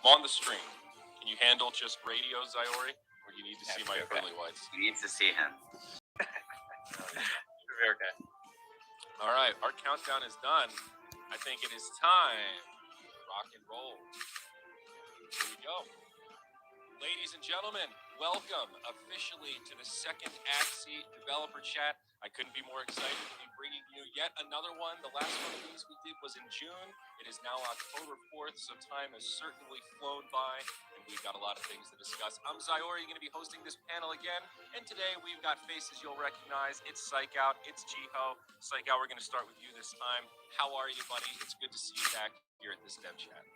I'm on the stream. Can you handle just radio, Zyori? Or do you need to see my pearly whites? You need to see him. Okay. All right, our countdown is done. I think it is time to rock and roll. Here we go. Ladies and gentlemen, welcome officially to the second Axie developer chat. I couldn't be more excited to be bringing you yet another one. The last one of these we did was in June. It is now October 4th, so time has certainly flown by, and we've got a lot of things to discuss. I'm Zyori, going to be hosting this panel again, and today we've got faces you'll recognize. It's Psych Out, it's Jiho. Psych Out, we're going to start with you this time. How are you, buddy? It's good to see you back here at this dev chat.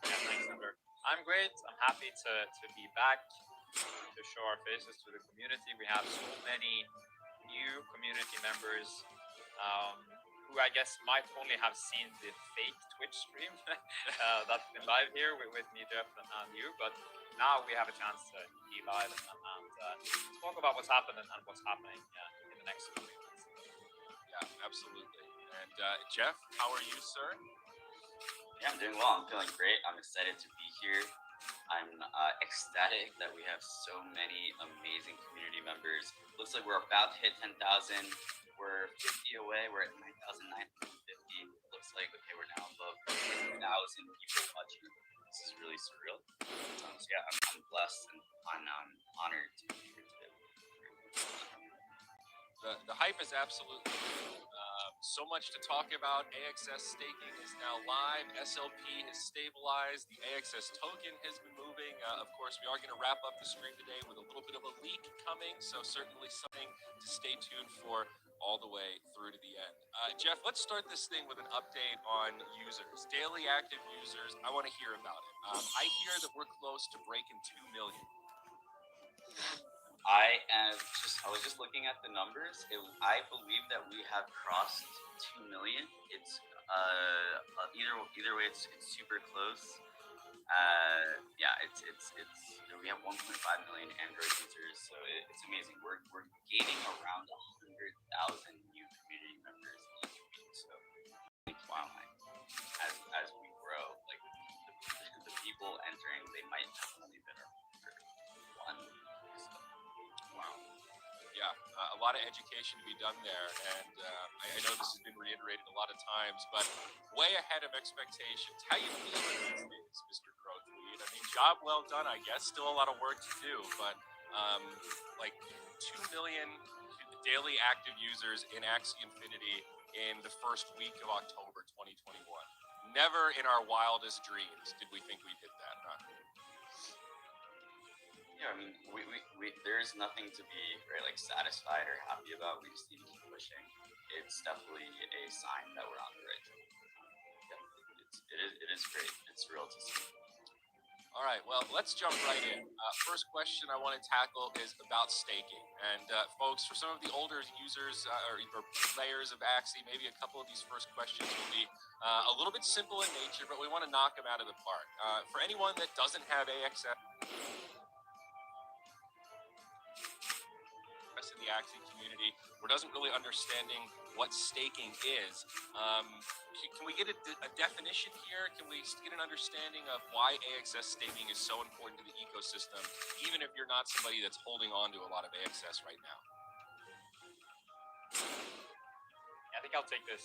Yeah, thanks, Amber. I'm great. I'm happy to be back to show our faces to the community. We have so many new community members who I guess might only have seen the fake Twitch stream that's been live here with me, Jeff, and you. But now we have a chance to be live and talk about what's happened and what's happening in the next coming months. Yeah, absolutely. And Jeff, how are you, sir? Yeah, I'm doing well. I'm feeling great. I'm excited to be here. I'm ecstatic that we have so many amazing community members. Looks like we're about to hit 10,000. We're 50 away. We're at 9,950. Looks like, okay, we're now above 10,000 people watching. This is really surreal. So yeah, I'm blessed and I'm honored to be here today. The hype is absolutely so much to talk about. AXS staking is now live. SLP has stabilized. The AXS token has been moving. Of course, we are going to wrap up the stream today with a little bit of a leak coming, so certainly something to stay tuned for all the way through to the end. Jeff, let's start this thing with an update on users. Daily active users, I want to hear about it. I hear that we're close to breaking 2 million. I was just looking at the numbers. I believe that we have crossed 2 million. It's either way, it's super close. Yeah, it's we have 1.5 million Android users, so it's amazing. We're gaining around 100,000 new community members each week. So wow, as we grow, like the people entering, they might have only been one. Wow. Yeah, a lot of education to be done there, and I know this has been reiterated a lot of times, but way ahead of expectations. How you feeling these days, Mr. Crowthweed? I mean, job well done, I guess. Still a lot of work to do, but like 2 million daily active users in Axie Infinity in the first week of October 2021. Never in our wildest dreams did we think we'd hit that, huh? Yeah, I mean, we there's nothing to be very satisfied or happy about. We just need to keep pushing. It's definitely a sign that we're on the right track. Yeah, it is great. It's real to see. All right, well, let's jump right in. First question I want to tackle is about staking. And folks, for some of the older users or players of Axie, maybe a couple of these first questions will be a little bit simple in nature, but we want to knock them out of the park. For anyone that doesn't have AXS in the Axie community, or doesn't really understanding what staking is, can we get a definition here? Can we get an understanding of why AXS staking is so important to the ecosystem, even if you're not somebody that's holding on to a lot of AXS right now? I think I'll take this.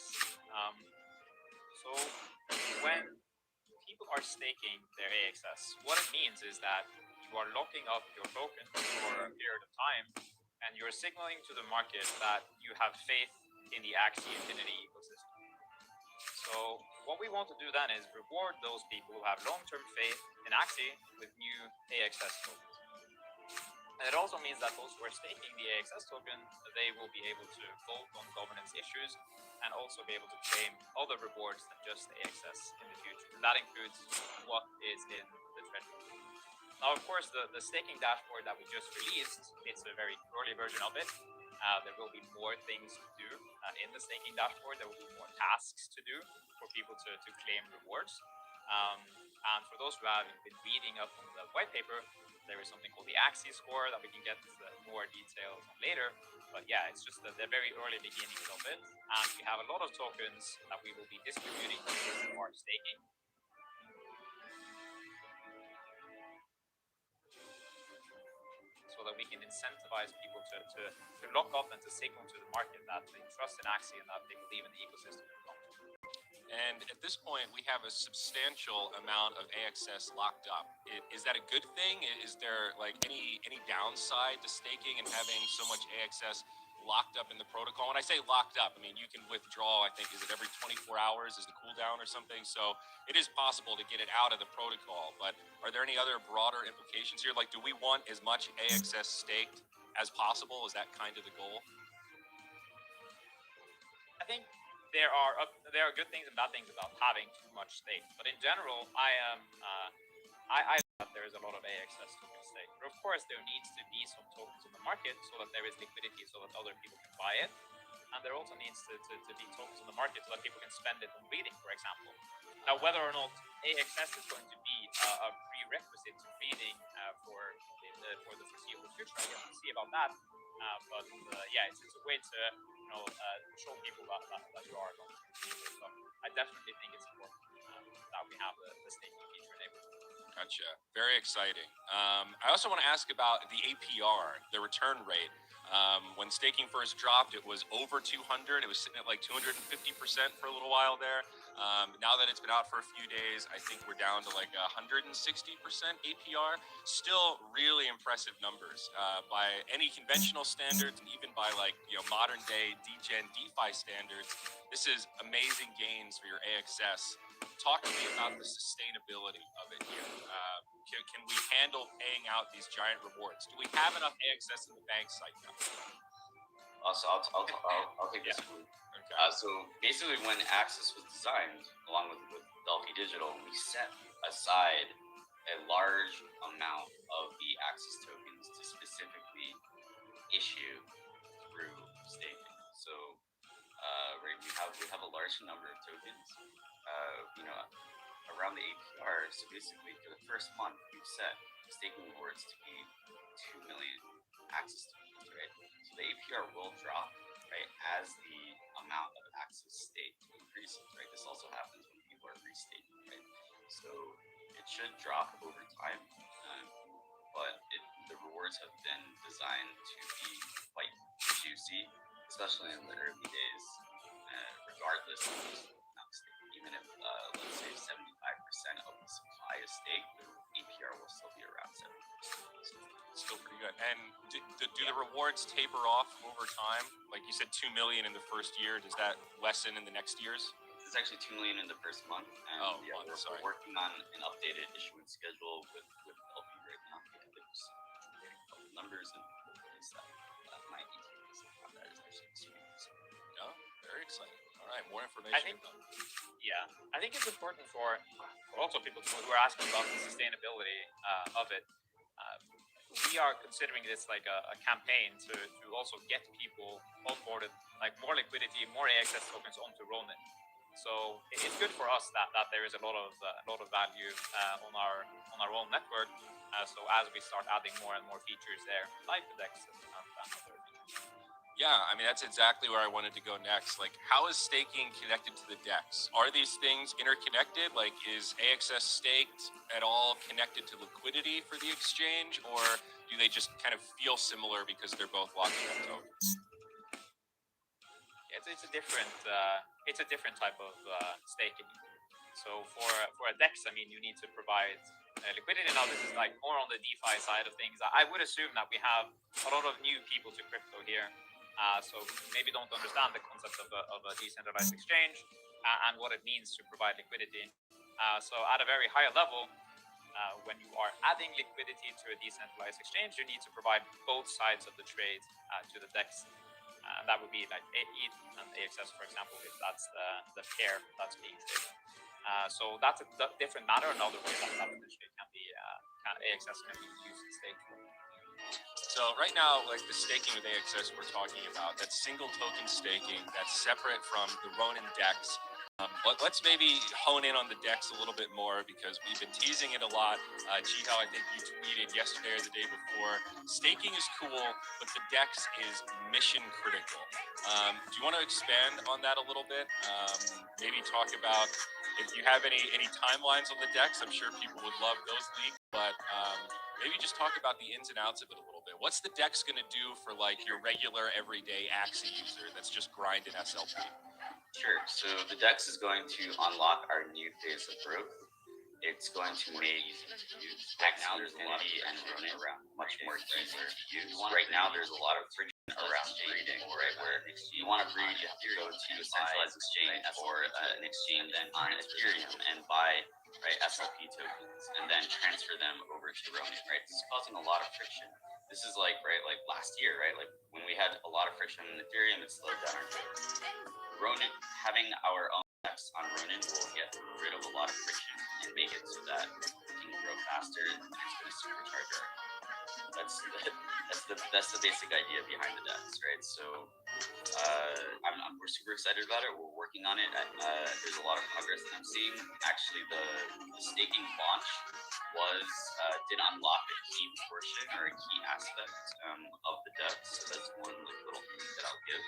So when people are staking their AXS, what it means is that you are locking up your token for a period of time, and you're signaling to the market that you have faith in the Axie Infinity ecosystem. So what we want to do then is reward those people who have long-term faith in Axie with new AXS tokens. And it also means that those who are staking the AXS token, they will be able to vote on governance issues and also be able to claim other rewards than just AXS in the future. And that includes what is in the treasury. Now, of course, the staking dashboard that we just released, it's a very early version of it. There will be more things to do in the staking dashboard. There will be more tasks to do for people to claim rewards. And for those who have been reading up on the white paper, there is something called the Axie score that we can get more details on later. But yeah, it's just the very early beginnings of it. And we have a lot of tokens that we will be distributing to our staking. So that we can incentivize people to lock up and to signal to the market that they trust in Axie and that they believe in the ecosystem. And at this point, we have a substantial amount of AXS locked up. Is that a good thing? Is there like any downside to staking and having so much AXS locked up in the protocol? When I say locked up, I mean you can withdraw, I think, is it every 24 hours is the cooldown or something? So it is possible to get it out of the protocol, but are there any other broader implications here? Like, do we want as much AXS staked as possible? Is that kind of the goal? I think there are good things and bad things about having too much stake, but in general, I that there is a lot of AXS token stake. But of course, there needs to be some tokens on the market so that there is liquidity, so that other people can buy it, and there also needs to be tokens on the market so that people can spend it on breeding, for example. Now, whether or not AXS is going to be a prerequisite to breeding for the foreseeable future, I guess we'll see about that. But yeah, it's a way to show people that you are going to be able. So I definitely think it's important that we have the staking feature enabled. Gotcha. Very exciting. I also want to ask about the APR, the return rate. When staking first dropped, it was over 200. It was sitting at like 250% for a little while there. Now that it's been out for a few days, I think we're down to like 160% APR. Still really impressive numbers by any conventional standards, and even by like modern day degen DeFi standards. This is amazing gains for your AXS. Talk to me about the sustainability of it here. Can we handle paying out these giant rewards? Do we have enough AXS in the bank site now? So I'll take this one. Okay. So basically, when Axis was designed, along with Delphi Digital, we set aside a large amount of the Axis tokens to specifically issue through staking. So we have a large number of tokens. Around the APR. So basically, for the first month, we've set staking rewards to be 2 million Axis tokens, right? So the APR will drop, right, as the amount of Axis staked increases, right? This also happens when people are restaking, right? So it should drop over time, but the rewards have been designed to be quite juicy, especially in the early days, regardless of the amount staked. Even if, let's say, 75% of the supply is staked, the APR will still be around 70%. Still pretty good. And do the rewards taper off over time? Like you said, 2 million in the first year. Does that lessen in the next years? It's actually 2 million in the first month. And we're working on an updated issuance schedule with LP right now. There's numbers and that might be how that is actually distributed. Oh, very exciting. All right, more information. I think it's important for but also people who are asking about the sustainability of it. Uh, we are considering this like a campaign to also get people onboarded, like more liquidity, more AXS tokens onto Ronin. So it's good for us that there is a lot of value on our own network. So as we start adding more and more features there, like the DEX and other features. Yeah, I mean, that's exactly where I wanted to go next. Like, how is staking connected to the DEX? Are these things interconnected? Like, is AXS staked at all connected to liquidity for the exchange, or do they just kind of feel similar because they're both locking up tokens? It's a different type of staking. So for a DEX, I mean, you need to provide liquidity. Now this is like more on the DeFi side of things. I would assume that we have a lot of new people to crypto here, so maybe don't understand the concept of a decentralized exchange and what it means to provide liquidity. So at a very high level, when you are adding liquidity to a decentralized exchange, you need to provide both sides of the trade to the DEX. That would be like ETH and AXS, for example, if that's the pair that's being traded. So that's a different matter. Another way that potentially can be AXS can be used in stake. So right now, like the staking with AXS we're talking about, that's single token staking, that's separate from the Ronin DEX. But let's maybe hone in on the DEX a little bit more because we've been teasing it a lot. Jihao, I think you tweeted yesterday or the day before, staking is cool, but the DEX is mission critical. Do you want to expand on that a little bit? Maybe talk about if you have any timelines on the DEX. I'm sure people would love those leaks, but maybe just talk about the ins and outs of it a little bit. What's the DEX going to do for like your regular everyday Axie user that's just grinding SLP? Sure. So the DEX is going to unlock our new phase of growth. It's going to make Axie and Ronin much more easier to use. Right now, there's a lot of friction around breeding, right? Where you want to breed, you have to go to a centralized exchange or an exchange on Ethereum and buy SLP tokens and then transfer them over to Ronin, right? This is causing a lot of friction. This is like last year, right? Like when we had a lot of friction in Ethereum, it slowed down our growth. Ronin, having our own DEX on Ronin will get rid of a lot of friction and make it so that we can grow faster and it's going to supercharge our. That's the basic idea behind the DEX, right? So we're super excited about it. We're working on it. There's a lot of progress that I'm seeing. Actually, the staking launch did unlock a key portion or a key aspect of the DEX. So that's one little thing that I'll give.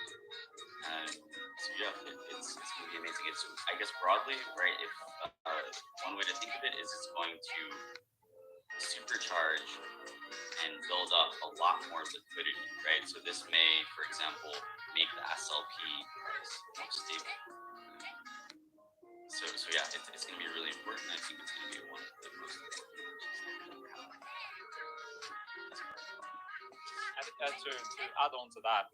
So yeah, it's going to be amazing. It's, I guess, broadly, right? If one way to think of it is it's going to supercharge and build up a lot more liquidity, right? So this may, for example, make the SLP price more stable. So yeah, it's going to be really important. I think it's going to be one of the most important to add on to that,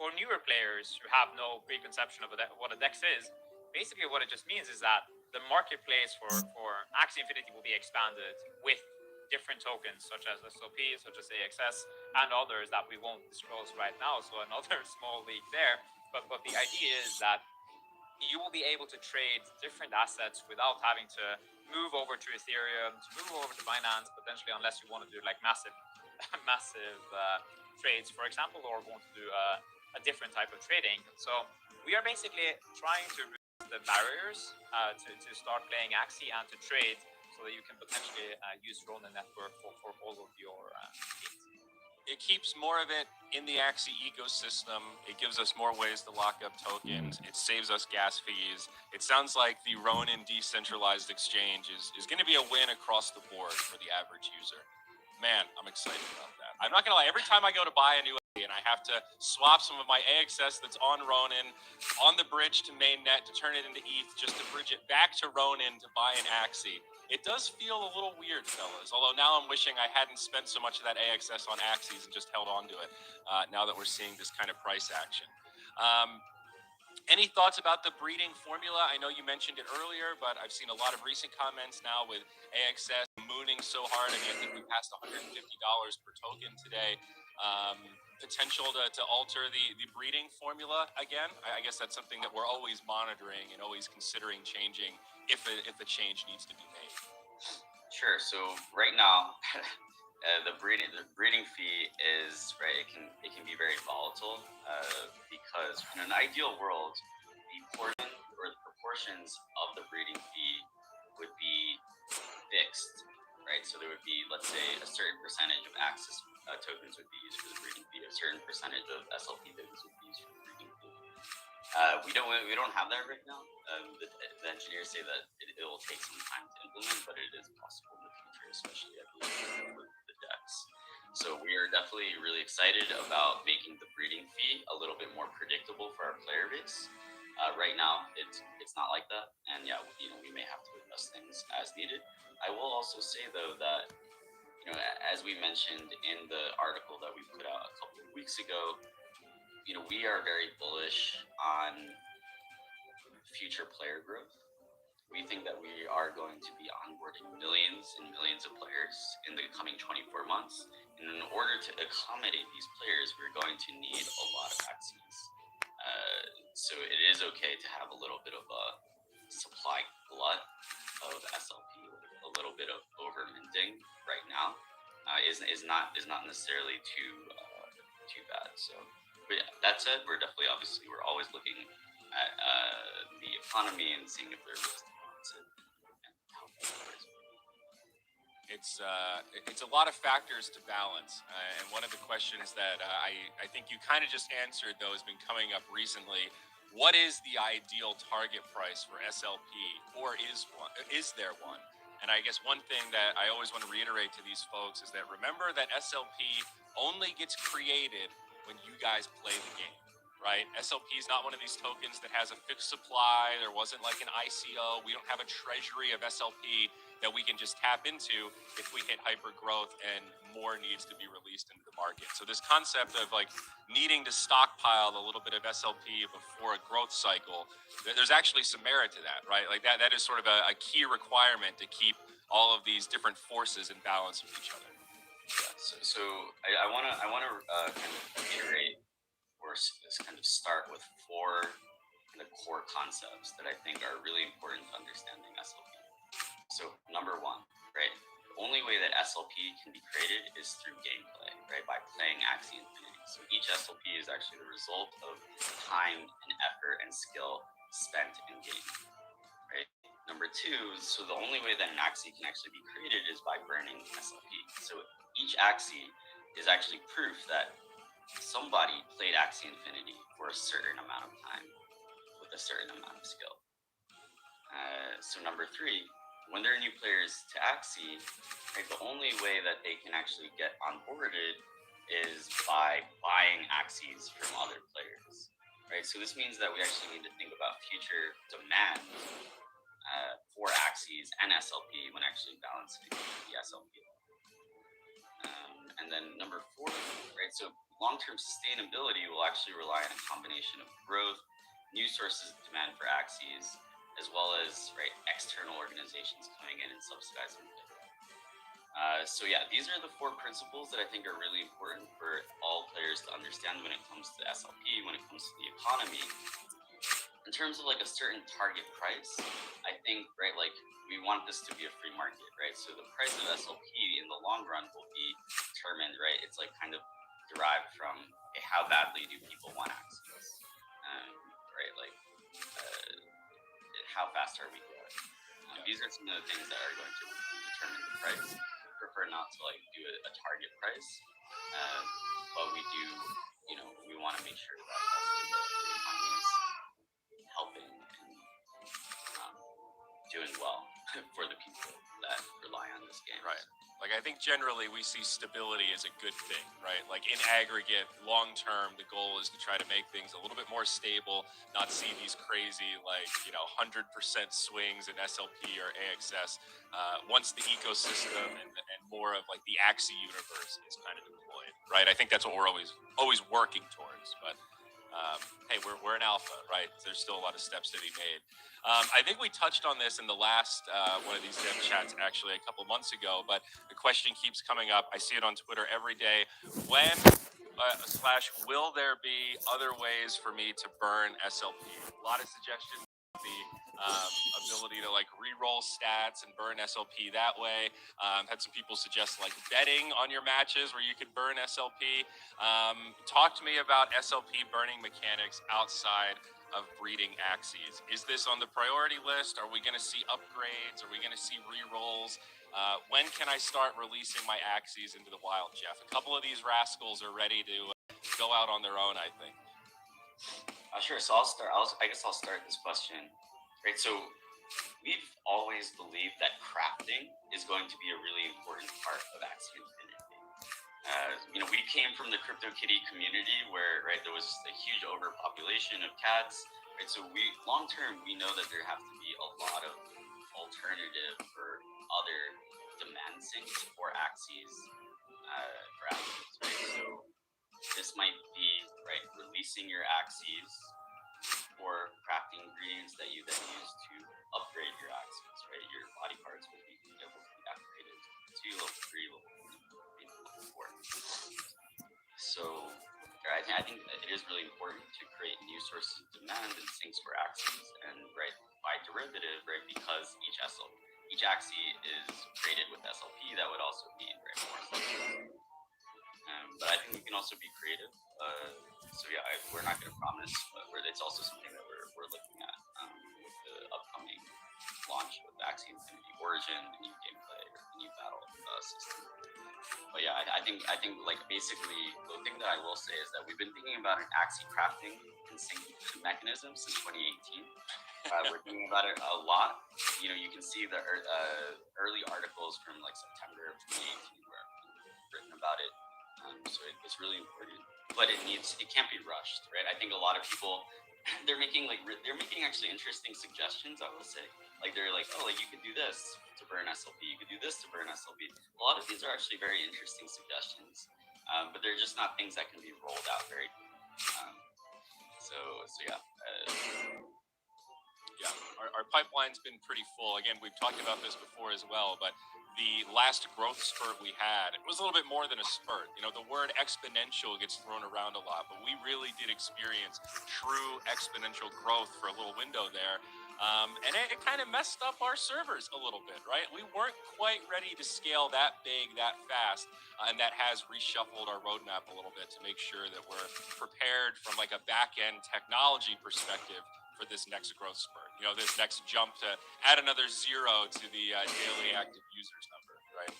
for newer players who have no preconception of what a DEX is, basically what it just means is that the marketplace for Axie Infinity will be expanded with different tokens such as SLP, such as AXS, and others that we won't disclose right now. So another small leak there. But the idea is that you will be able to trade different assets without having to move over to Ethereum, to move over to Binance, potentially, unless you want to do like massive trades, for example, or want to do a different type of trading. So we are basically trying to remove the barriers to start playing Axie and to trade, so that you can potentially use Ronin network for all of your needs. It keeps more of it in the Axie ecosystem. It gives us more ways to lock up tokens. It saves us gas fees. It sounds like the Ronin decentralized exchange is going to be a win across the board for the average user. Man, I'm excited about that. I'm not going to lie. Every time I go to buy a new and I have to swap some of my AXS that's on Ronin on the bridge to mainnet to turn it into ETH just to bridge it back to Ronin to buy an Axie. It does feel a little weird, fellas. Although now I'm wishing I hadn't spent so much of that AXS on Axies and just held on to it now that we're seeing this kind of price action. Any thoughts about the breeding formula? I know you mentioned it earlier, but I've seen a lot of recent comments now with AXS mooning so hard. I mean, I think we passed $150 per token today. Potential to alter the breeding formula again? I guess that's something that we're always monitoring and always considering changing if a change needs to be made. Sure. So right now, the breeding fee is right. It can be very volatile because in an ideal world, the portion or the proportions of the breeding fee would be fixed, right? So there would be, let's say, a certain percentage of Axis tokens would be used for the breeding fee, a certain percentage of SLP tokens would be used for the breeding fee. We don't have that right now. The engineers say that it will take some time to implement, but it is possible in the future, especially at the decks. So we are definitely really excited about making the breeding fee a little bit more predictable for our player base. Right now, it's not like that, and yeah, we may have to adjust things as needed. I will also say though that as we mentioned in the article that we put out a couple of weeks ago, we are very bullish on future player growth. We think that we are going to be onboarding millions and millions of players in the coming 24 months. And in order to accommodate these players, we're going to need a lot of Axies. So it is okay to have a little bit of a supply glut of SLP, a little bit of over minting right now is not necessarily too bad. So, but yeah, that said, we're always looking at the economy and seeing if there's ways to balance it and help players. It's a lot of factors to balance, and one of the questions that I think you kind of just answered though has been coming up recently. What is the ideal target price for SLP, or is there one? And I guess one thing that I always want to reiterate to these folks is that remember that SLP only gets created when you guys play the game, right? SLP is not one of these tokens that has a fixed supply. There wasn't like an ICO. We don't have a treasury of SLP that we can just tap into if we hit hyper growth and more needs to be released into the market. So this concept of like needing to stockpile a little bit of SLP before a growth cycle, there's actually some merit to that, right? Like that is sort of a key requirement to keep all of these different forces in balance with each other. Yeah, so I want to kind of reiterate or just kind of start with four kind of core concepts that I think are really important to understanding SLP. So number one, right? The only way that SLP can be created is through gameplay, right? By playing Axie Infinity. So each SLP is actually the result of time and effort and skill spent in game, right? Number two, so the only way that an Axie can actually be created is by burning SLP. So each Axie is actually proof that somebody played Axie Infinity for a certain amount of time with a certain amount of skill. So number three, when there are new players to Axie, right, the only way that they can actually get onboarded is by buying Axies from other players, right? So this means that we actually need to think about future demand for Axies and SLP when actually balancing the SLP. And then number four, right? So long-term sustainability will actually rely on a combination of growth, new sources of demand for Axies, as well as external organizations coming in and subsidizing it. So yeah, these are the four principles that I think are really important for all players to understand when it comes to SLP, when it comes to the economy. In terms of like a certain target price, I think we want this to be a free market, right? So the price of SLP in the long run will be determined, right? It's like kind of derived from how badly do people want access, right? How fast are we growing? These are some of the things that are going to determine the price. I prefer not to do a target price, but we do, we want to make sure that also the economy is helping and doing well for the people that rely on this game. Right. Like, I think generally we see stability as a good thing, right? Like, in aggregate, long term, the goal is to try to make things a little bit more stable, not see these crazy, 100% swings in SLP or AXS. Once the ecosystem and more of the Axie universe is kind of deployed, right? I think that's what we're always working towards. But hey, we're an alpha, right? There's still a lot of steps to be made. I think we touched on this in the last one of these dev chats actually a couple months ago, but the question keeps coming up. I see it on Twitter every day. When / will there be other ways for me to burn SLP? A lot of suggestions. The ability to like re-roll stats and burn SLP that way. Had some people suggest like betting on your matches where you could burn SLP. Talk to me about SLP burning mechanics outside of breeding Axies. Is this on the priority list? Are we going to see upgrades? Are we going to see re-rolls? When can I start releasing my Axies into the wild, Jeff? A couple of these rascals are ready to go out on their own, I think. Sure. So I guess I'll start this question. Right. So we've always believed that crafting is going to be a really important part of Axie Infinity. We came from the CryptoKitty community where, right, there was a huge overpopulation of cats. Right. So long term, we know that there have to be a lot of alternative or other demand sinks for Axies. Right. So this might be, right, releasing your Axies for crafting ingredients that you then use to upgrade your Axies, right? Your body parts will be able to be upgraded to level 3, level 4, maybe level 4. So I think that it is really important to create new sources of demand and sinks for Axies, and right, by derivative, right, because each Axie is created with SLP, that would also mean, right, more SLP. But I think we can also be creative. So yeah, we're not going to promise, but it's also something that we're looking at with the upcoming launch of Axie Infinity Origin, the new gameplay, or the new battle system. But yeah, I think like basically the thing that I will say is that we've been thinking about an Axie crafting and sync mechanism since 2018. We're thinking about it a lot. You can see the early articles from like September of 2018 where I've written about it. So it's really important, but it can't be rushed, right? I think a lot of people, they're making actually interesting suggestions. I will say, like they're like, oh, like you could do this to burn SLP, you could do this to burn SLP. A lot of these are actually very interesting suggestions, but they're just not things that can be rolled out very. So yeah. Yeah, our pipeline's been pretty full. Again, we've talked about this before as well, but the last growth spurt we had, it was a little bit more than a spurt. The word exponential gets thrown around a lot, but we really did experience true exponential growth for a little window there. And it kind of messed up our servers a little bit, right? We weren't quite ready to scale that big, that fast, and that has reshuffled our roadmap a little bit to make sure that we're prepared from like a back-end technology perspective for this next growth spurt. This next jump to add another 0 to the daily active users number, right?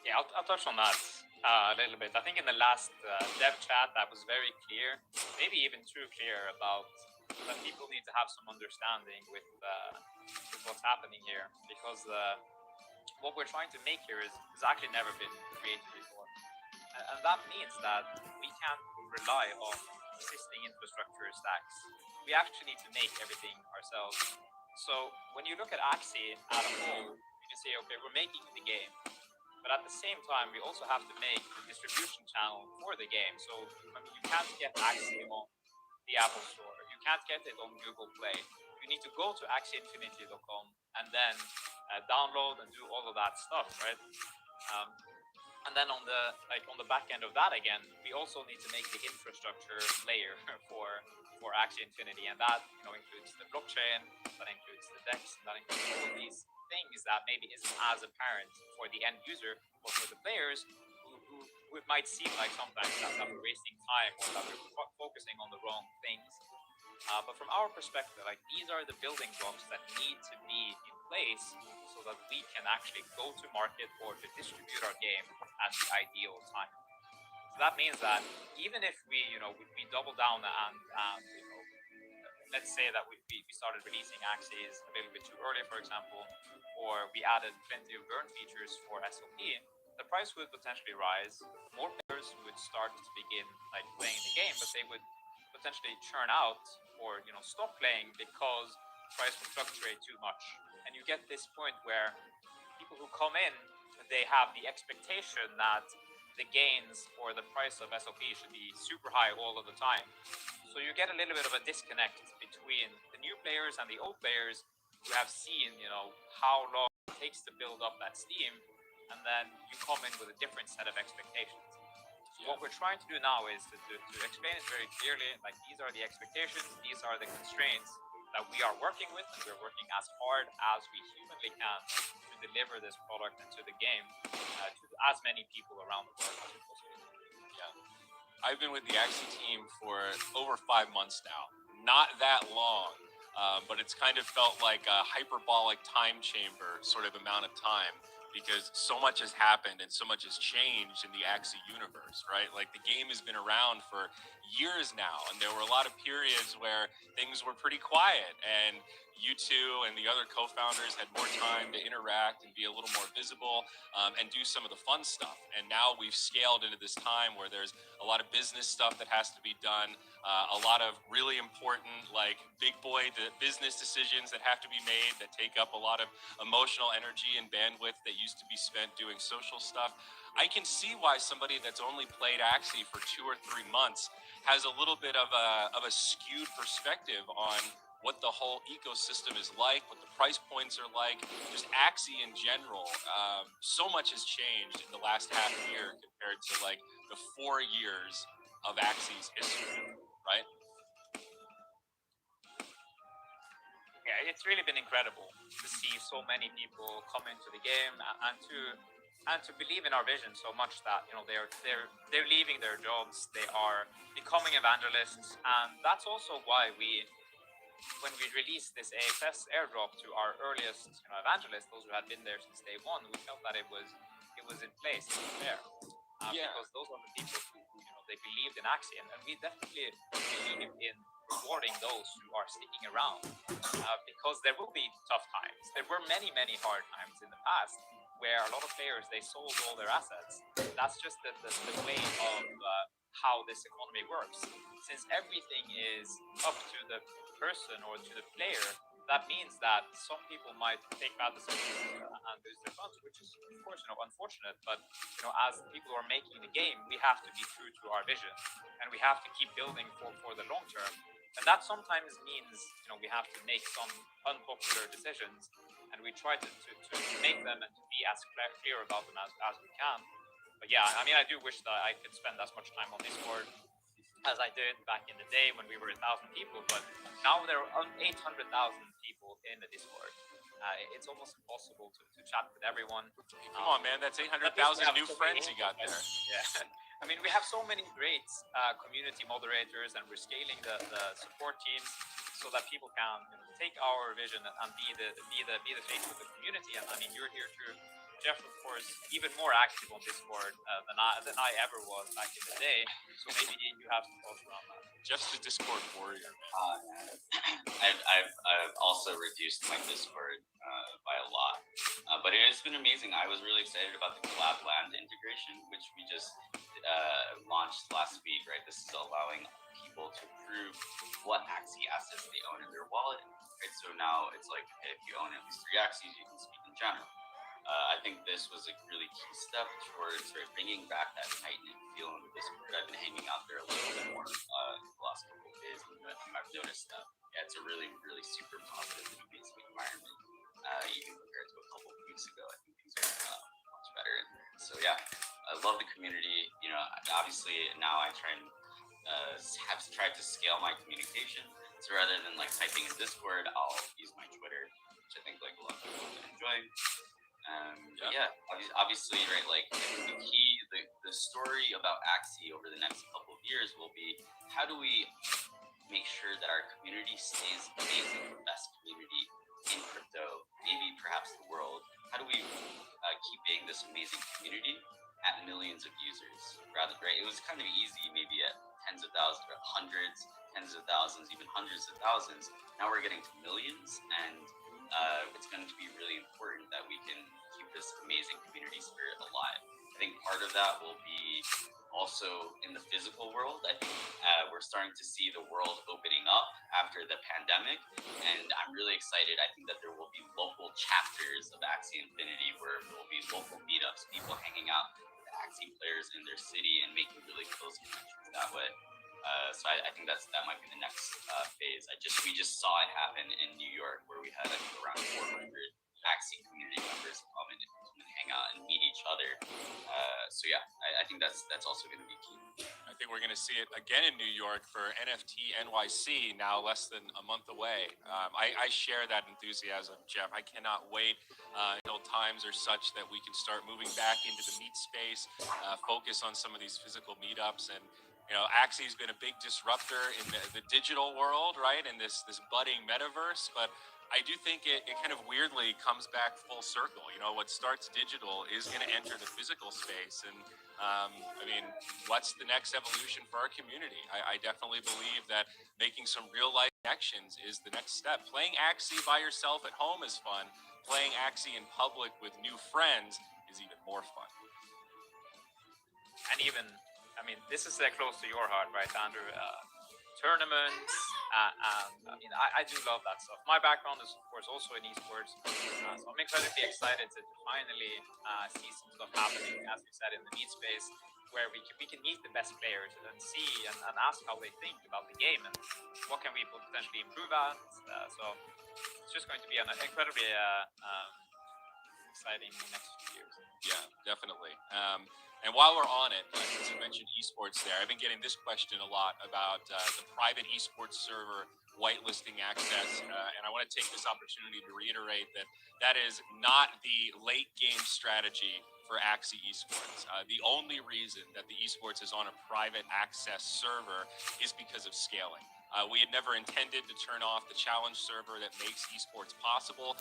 Yeah, I'll touch on that a little bit. I think in the last dev chat, that was very clear, maybe even too clear about that people need to have some understanding with what's happening here, because what we're trying to make here is actually never been created before. And that means that we can't rely on existing infrastructure stacks. We actually need to make everything ourselves. So when you look at Axie as a whole, you can say, okay, we're making the game, but at the same time, we also have to make the distribution channel for the game. So you can't get Axie on the Apple Store. You can't get it on Google Play. You need to go to axieinfinity.com and then download and do all of that stuff, right? And then on the back end of that again, we also need to make the infrastructure layer for Axie Infinity, and that includes the blockchain, that includes the DEX, and that includes all of these things that maybe isn't as apparent for the end user or for the players who it might seem like sometimes that we're wasting time or that we're focusing on the wrong things. But from our perspective, like these are the building blocks that need to be in place so that we can actually go to market or to distribute our game at the ideal time. So that means that even if we double down and let's say that we started releasing Axies a little bit too early, for example, or we added plenty of burn features for SLP, the price would potentially rise. More players would start to begin like playing the game, but they would potentially churn out or stop playing because price would fluctuate too much. And you get this point where people who come in, they have the expectation that the gains or the price of SOP should be super high all of the time. So you get a little bit of a disconnect between the new players and the old players who have seen, how long it takes to build up that steam, and then you come in with a different set of expectations. So what we're trying to do now is to explain it very clearly, like these are the expectations, these are the constraints that we are working with, and we're working as hard as we humanly can to deliver this product into the game to as many people around the world as we possibly can. Yeah. I've been with the Axie team for over 5 months now. Not that long, but it's kind of felt like a hyperbolic time chamber sort of amount of time, because so much has happened and so much has changed in the Axie universe, right? Like the game has been around for years now, and there were a lot of periods where things were pretty quiet, and you two and the other co-founders had more time to interact and be a little more visible, and do some of the fun stuff. And now we've scaled into this time where there's a lot of business stuff that has to be done, a lot of really important, like big boy business decisions that have to be made that take up a lot of emotional energy and bandwidth that used to be spent doing social stuff. I can see why somebody that's only played Axie for 2 or 3 months has a little bit of a skewed perspective on what the whole ecosystem is like, what the price points are like, just Axie in general. So much has changed in the last half year compared to like the 4 years of Axie's history, right? Yeah, it's really been incredible to see so many people come into the game and to believe in our vision so much that they're leaving their jobs, they are becoming evangelists, and that's also why when we released this AXS airdrop to our earliest evangelists, those who had been there since day one, we felt that it was in place, it was there. Because those are the people who they believed in Axie, and we definitely believe in rewarding those who are sticking around, because there will be tough times. There were many hard times in the past where a lot of players, they sold all their assets. That's just the way of how this economy works. Since everything is up to the person or to the player, that means that some people might take bad decisions and lose their funds, which is of course unfortunate. But as people who are making the game, we have to be true to our vision, and we have to keep building for the long term. And that sometimes means we have to make some unpopular decisions, and we try to make them and to be as clear about them as we can. But yeah, I mean, I do wish that I could spend as much time on Discord as I did back in the day when we were 1,000 people, but now there are 800,000 people in the Discord. It's almost impossible to chat with everyone. Come on, man, that's 800,000 new friends you got there. Yeah. I mean, we have so many great community moderators, and we're scaling the support teams so that people can take our vision and be the face of the community. And I mean, you're here too, Jeff, of course, even more active on Discord than I ever was back in the day. So maybe you have some thoughts around that. Jeff's the Discord warrior. I've also reduced my Discord by a lot, but it has been amazing. I was really excited about the collab land integration, which we just launched last week. Right, this is allowing people to prove what Axie assets they own in their wallet. Right, so now it's like, okay, if you own at least 3 Axies, you can speak in general. I think this was a really key step towards bringing back that tight-knit feel in the Discord. I've been hanging out there a little bit more the last couple of days, and I've noticed that it's a really super positive and amazing environment, even compared to a couple of weeks ago. I think things are much better in there. So yeah, I love the community. Obviously now I try and have tried to scale my communication. So rather than like typing in Discord, I'll use my Twitter, which I think like a lot of people have been enjoying. Obviously, right, like the story about Axie over the next couple of years will be, how do we make sure that our community stays amazing, the best community in crypto, maybe perhaps the world? How do we keep being this amazing community at millions of users? Rather, right, it was kind of easy maybe at tens of thousands, or hundreds, tens of thousands, even hundreds of thousands. Now we're getting to millions, and it's going to be really important that we can keep this amazing community spirit alive. I think part of that will be also in the physical world. I think we're starting to see the world opening up after the pandemic, and I'm really excited. I think that there will be local chapters of Axie Infinity where there will be local meetups, people hanging out with Axie players in their city and making really close connections that way. So I think that might be the next phase. We just saw it happen in New York, where we had around 400 Axie community members come and hang out and meet each other. So yeah, I think that's also going to be key. I think we're going to see it again in New York for NFT NYC, now less than a month away. I share that enthusiasm, Jeff. I cannot wait until times are such that we can start moving back into the meet space, focus on some of these physical meetups. And Axie's been a big disruptor in the digital world, right? In this budding metaverse, but I do think it kind of weirdly comes back full circle. What starts digital is going to enter the physical space. And I mean, what's the next evolution for our community? I definitely believe that making some real life connections is the next step. Playing Axie by yourself at home is fun. Playing Axie in public with new friends is even more fun. And even, I mean, this is close to your heart, right, Andrew? Tournaments. I mean, I do love that stuff. My background is, of course, also in esports, so I'm incredibly excited to finally see some stuff happening, as we said, in the meet space, where we can meet the best players and see and ask how they think about the game and what can we potentially improve at. So it's just going to be an incredibly exciting next few years. Yeah, definitely. And while we're on it, since you mentioned esports there, I've been getting this question a lot about the private esports server whitelisting access. And I want to take this opportunity to reiterate that is not the late game strategy for Axie esports. The only reason that the esports is on a private access server is because of scaling. We had never intended to turn off the challenge server that makes esports possible.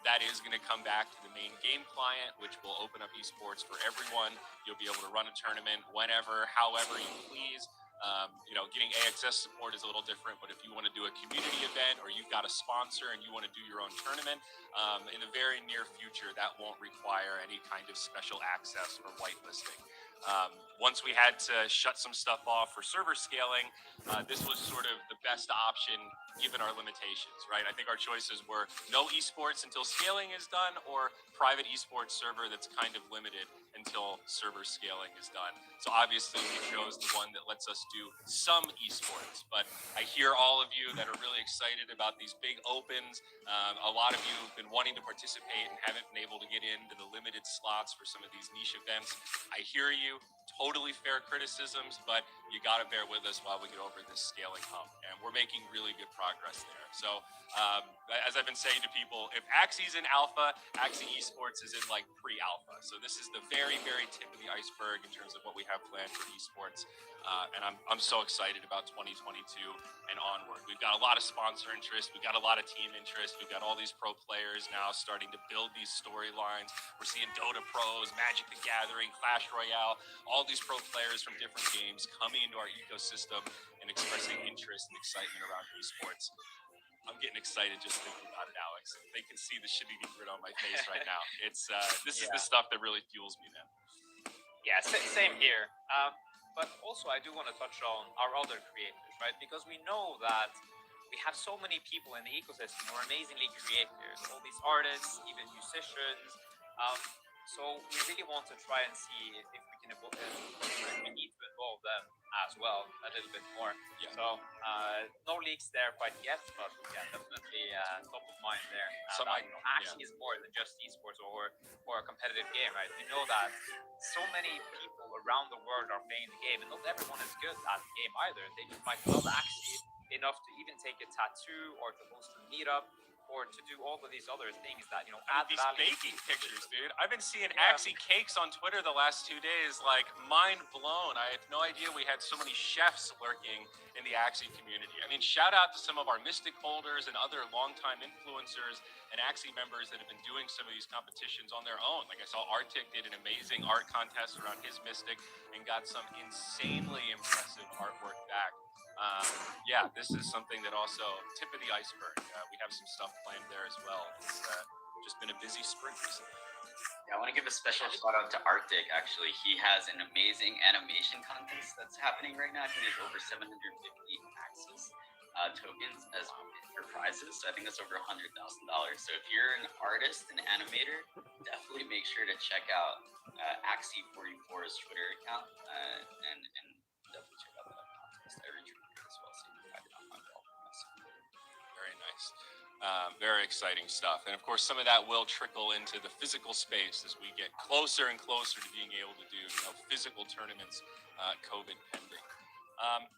That is going to come back to the main game client, which will open up esports for everyone. You'll be able to run a tournament whenever, however you please. Getting AXS support is a little different, but if you want to do a community event or you've got a sponsor and you want to do your own tournament, in the very near future, that won't require any kind of special access or whitelisting. Once we had to shut some stuff off for server scaling, this was sort of the best option given our limitations, right? I think our choices were no esports until scaling is done, or private esports server that's kind of limited until server scaling is done. So obviously we chose the one that lets us do some esports, but I hear all of you that are really excited about these big opens. A lot of you have been wanting to participate and haven't been able to get into the limited slots for some of these niche events. I hear you. Totally fair criticisms, but you got to bear with us while we get over this scaling hump. And we're making really good progress there. So as I've been saying to people, if Axie's in alpha, Axie esports is in like pre-alpha. So this is the very, very tip of the iceberg in terms of what we have planned for esports. And I'm so excited about 2022 and onward. We've got a lot of sponsor interest. We've got a lot of team interest. We've got all these pro players now starting to build these storylines. We're seeing Dota pros, Magic the Gathering, Clash Royale, all these pro players from different games coming into our ecosystem and expressing interest and excitement around esports. I'm getting excited just thinking about it, Alex. They can see the shit-eating grin on my face right now. It's this is the stuff that really fuels me, man. Yeah, same here. But also, I do want to touch on our other creators, right? Because we know that we have so many people in the ecosystem who are amazingly creators, all these artists, even musicians. So we really want to try and see if we can we need to involve them as well a little bit more. Yeah. So no leaks there quite yet, but yeah, definitely top of mind there. Axie is more than just esports or a competitive game, right? We know that so many people around the world are playing the game, and not everyone is good at the game either. They just might love Axie enough to even take a tattoo or to host a meetup, or to do all of these other things that, add these value. baking pictures, dude. I've been seeing Axie cakes on Twitter the last 2 days, like mind blown. I had no idea we had so many chefs lurking in the Axie community. I mean, shout out to some of our Mystic holders and other longtime influencers and Axie members that have been doing some of these competitions on their own. Like I saw Arctic did an amazing art contest around his Mystic and got some insanely impressive artwork back. This is something that also tip of the iceberg. We have some stuff planned there as well. It's just been a busy spring recently. Yeah, I want to give a special shout out to Arctic. Actually, he has an amazing animation contest that's happening right now. I think there's over 750 Axis tokens as for prizes. So I think that's over $100,000. So if you're an artist, an animator, definitely make sure to check out Axie44's Twitter account, and definitely check out that contest. I retweeted it as well, so you can find it on my wall. Very nice. Very exciting stuff. And of course, some of that will trickle into the physical space as we get closer and closer to being able to do physical tournaments, COVID pending.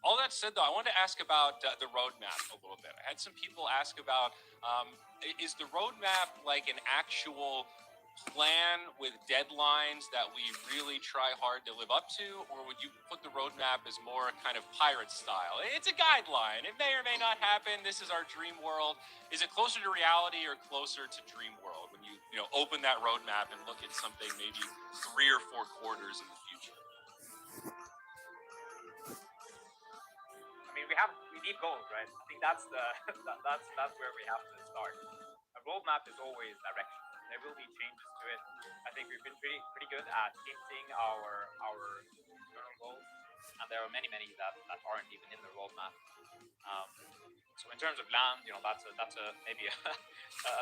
All that said, though, I wanted to ask about the roadmap a little bit. I had some people ask about, is the roadmap like an actual plan with deadlines that we really try hard to live up to, or would you put the roadmap as more kind of pirate style? It's a guideline. It may or may not happen. This is our dream world. Is it closer to reality or closer to dream world when you open that roadmap and look at something maybe 3 or 4 quarters in the future? I mean, we need goals, right? I think that's that's where we have to start. A roadmap is always direction. There will be changes to it. I think we've been pretty good at hinting our internal goals, and there are many that aren't even in the roadmap. So in terms of land, that's a maybe a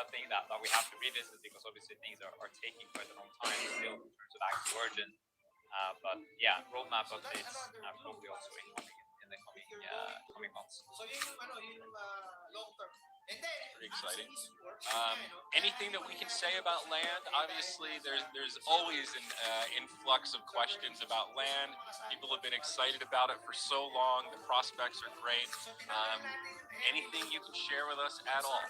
thing that we have to revisit, because obviously things are taking quite a long time still in terms of Axie origin. But yeah, roadmap updates probably also in the coming months. Pretty exciting. Anything that we can say about land? Obviously, there's always an influx of questions about land. People have been excited about it for so long. The prospects are great. Anything you can share with us at all?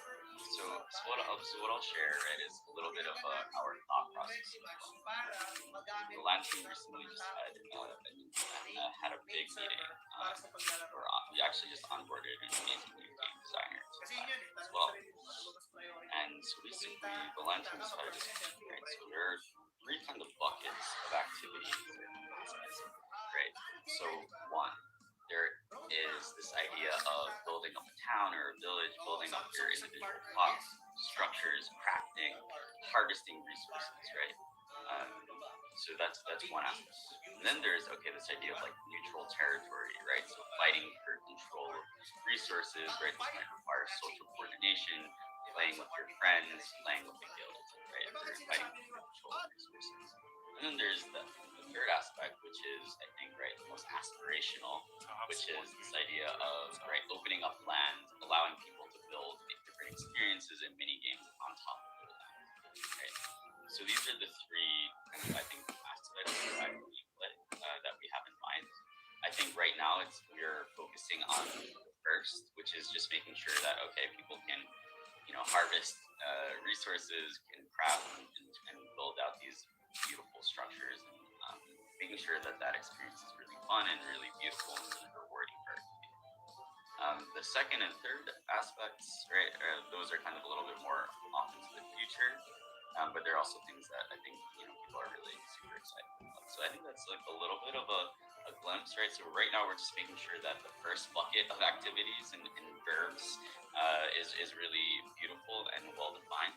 So what I'll share, right, is a little bit of our thought process. The land team recently just had a big meeting where we actually just onboarded an amazing new game designer as well. And so basically, the land team decided this, right? So there are 3 kind of buckets of activities in business, right? So 1, there is this idea of building up a town or a village, building up your individual plots, structures, crafting, harvesting resources, right? So that's one aspect. And then there's this idea of like neutral territory, right? So fighting for control of resources, right? This might require social coordination, playing with your friends, playing with the guild, right? They're fighting for control of resources. And then there's the 3rd aspect, which is, I think, right, the most aspirational, which is this idea of, right, opening up land, allowing people to build different experiences and mini games on top of the land, right? So these are the 3, I think, aspects that we have in mind. I think right now we're focusing on the first, which is just making sure that people can, harvest resources, can craft and build out these beautiful structures, and making sure that experience is really fun and really beautiful and really rewarding for everybody. The second and third aspects, right, those are kind of a little bit more off into the future, but they're also things that I think people are really super excited about. So I think that's like a little bit of a glimpse, right? So right now we're just making sure that the first bucket of activities and verbs is really beautiful and well defined,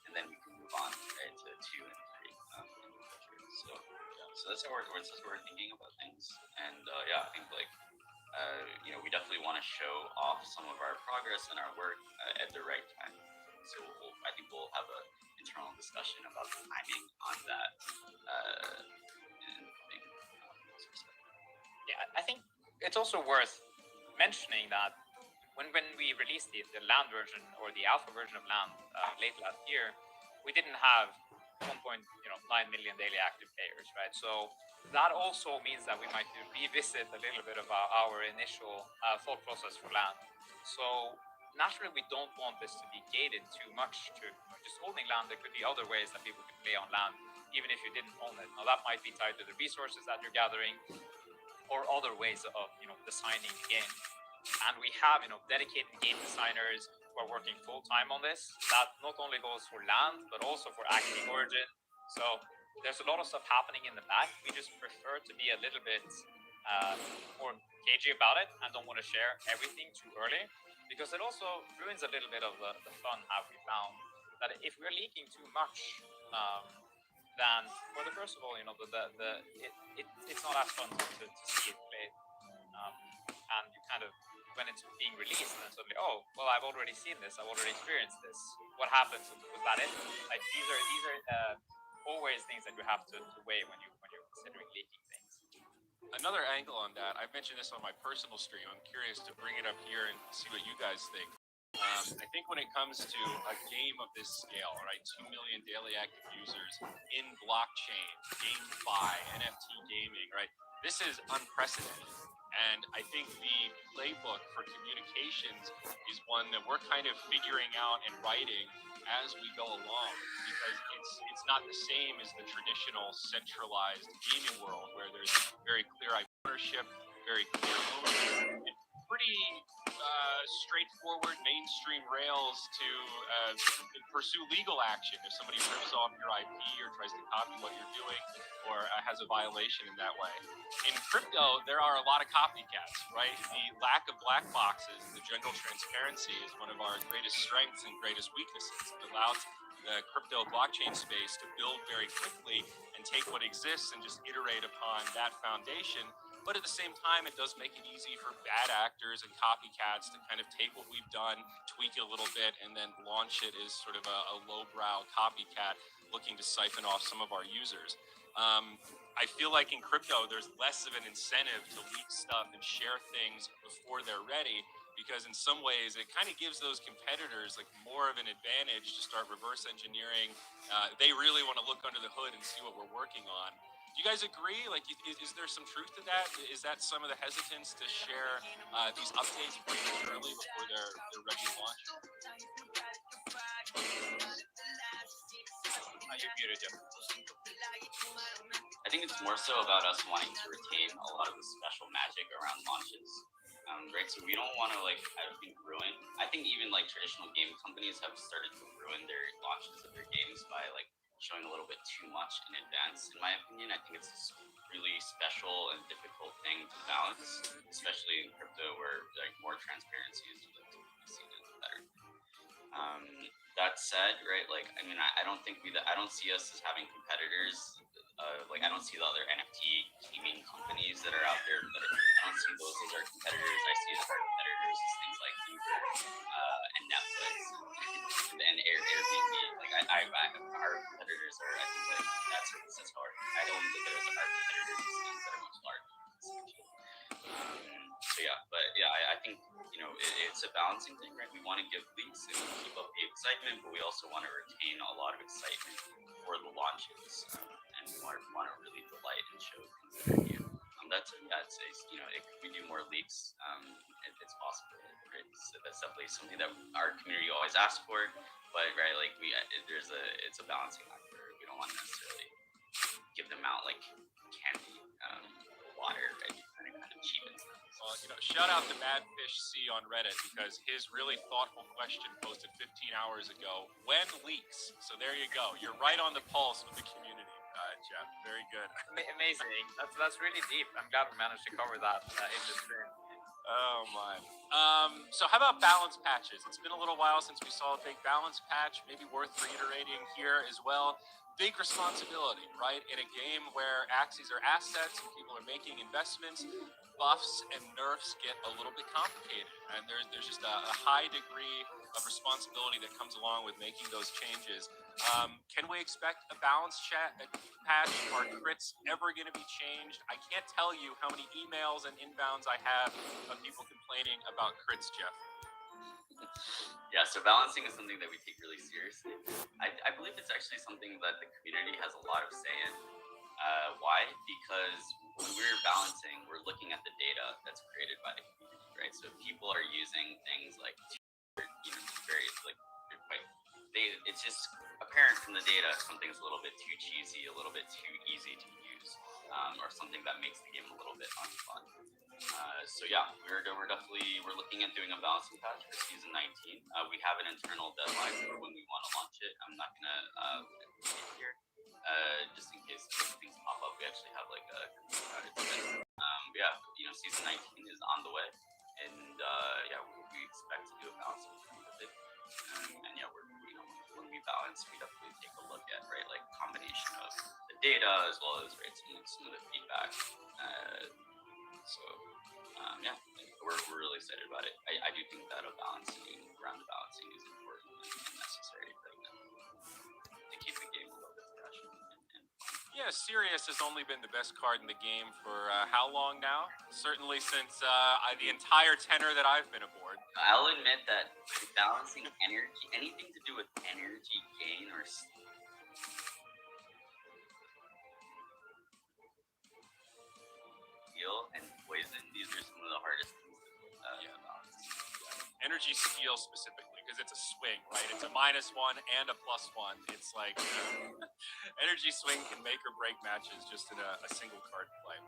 and then we can move on, right, to 2 and 3 in the future. So that's how we're thinking about things, and I think we definitely want to show off some of our progress and our work at the right time. So I think we'll have an internal discussion about the timing on that. Yeah, I think it's also worth mentioning that when we released the land version or the alpha version of land late last year, we didn't have 1.9 million daily active players, right? So that also means that we might revisit a little bit of our initial thought process for land. So naturally, we don't want this to be gated too much to just owning land. There could be other ways that people could play on land, even if you didn't own it. Now that might be tied to the resources that you're gathering, or other ways of designing the game. And we have dedicated game designers who are working full time on this. That not only goes for land, but also for Axie Origin. So there's a lot of stuff happening in the back. We just prefer to be a little bit more cagey about it and don't want to share everything too early, because it also ruins a little bit of the fun. Have we found that if we're leaking too much, then first of all, it's not as fun to see it played, and you kind of, when it's being released, and suddenly, oh well, I've already seen this, I've already experienced this. What happens? Was that it? Like these are always things that you have to weigh when you're considering leaking things. Another angle on that, I've mentioned this on my personal stream. I'm curious to bring it up here and see what you guys think. I think when it comes to a game of this scale, right, 2 million daily active users in blockchain, GameFi, NFT gaming, right, this is unprecedented. And I think the playbook for communications is one that we're kind of figuring out and writing as we go along, because it's not the same as the traditional centralized gaming world where there's very clear ownership, very clear ownership, and pretty straightforward mainstream rails to pursue legal action if somebody rips off your IP or tries to copy what you're doing or has a violation in that way. In crypto, there are a lot of copycats, right? The lack of black boxes and the general transparency is one of our greatest strengths and greatest weaknesses. It allows the crypto blockchain space to build very quickly and take what exists and just iterate upon that foundation. But at the same time, it does make it easy for bad actors and copycats to kind of take what we've done, tweak it a little bit, and then launch it as sort of a lowbrow copycat looking to siphon off some of our users. I feel like in crypto, there's less of an incentive to leak stuff and share things before they're ready, because in some ways it kind of gives those competitors like more of an advantage to start reverse engineering. They really want to look under the hood and see what we're working on. Do you guys agree? Like, is there some truth to that? Is that some of the hesitance to share these updates prematurely before they're ready to launch? You're muted, Jeff. I think it's more so about us wanting to retain a lot of the special magic around launches, right? So we don't want to like have been ruined. I think even like traditional game companies have started to ruin their launches of their games by like showing a little bit too much in advance. In my opinion, I think it's a really special and difficult thing to balance, especially in crypto where like more transparency is seen as better. That said, right, like, I mean, I don't think I don't see us as having competitors. Like, I don't see the other NFT gaming companies that are out there, but I don't see those as our competitors. I see our competitors as things like Uber and Netflix and Airbnb. Like, our competitors are, I think, like, that service is hard. I don't look at it as our competitors as things that are much larger. So yeah, but yeah, I think, you know, it's a balancing thing, right? We want to give leaks and keep up the excitement, but we also want to retain a lot of excitement for the launches, and we want to really delight and show things that are new. That's yeah, it's you know, if we do more leaks, it's possible, right? So that's definitely something that our community always asks for, but right, like it's a balancing act where we don't want to necessarily give them out like candy, water, right? Kind of cheapens them. Well, you know, shout out to Madfish C on Reddit, because his really thoughtful question posted 15 hours ago: when leaks? So there you go. You're right on the pulse with the community, Jeff. Very good. Amazing. That's really deep. I'm glad we managed to cover that in the stream. Oh my. So how about balance patches? It's been a little while since we saw a big balance patch. Maybe worth reiterating here as well. Big responsibility, right? In a game where Axies are assets and people are making investments, buffs and nerfs get a little bit complicated, and there's just a high degree of responsibility that comes along with making those changes. Can we expect a balance patch? Are crits ever going to be changed? I can't tell you how many emails and inbounds I have of people complaining about crits, Jeff. Yeah, so balancing is something that we take really seriously. I believe it's actually something that the community has a lot of say in. Why? Because when we're balancing, we're looking at the data that's created by the community, right? So if people are using things like, you know, very like, it's just apparent from the data something's a little bit too cheesy, a little bit too easy to use, or something that makes the game a little bit unfun. So yeah, we're looking at doing a balancing patch for season 19. We have an internal deadline for when we want to launch it. I'm not gonna here, just in case things pop up. We actually have like a yeah, you know, season 19 is on the way, and yeah, we expect to do a balancing patch with it. And yeah, you know, when we balance, we definitely take a look at, right, like combination of the data as well as, right, some of the feedback. So yeah, we're really excited about it. I do think that around the balancing is important and necessary for them to keep the game a little bit fresh and Yeah, Sirius has only been the best card in the game for how long now? Certainly since the entire tenor that I've been aboard. I'll admit that balancing energy, anything to do with energy gain or heal and poison, these are some of the hardest things to balance. Energy steal specifically, because it's a swing, right? It's a -1 and a +1. It's like energy swing can make or break matches just in a single card play.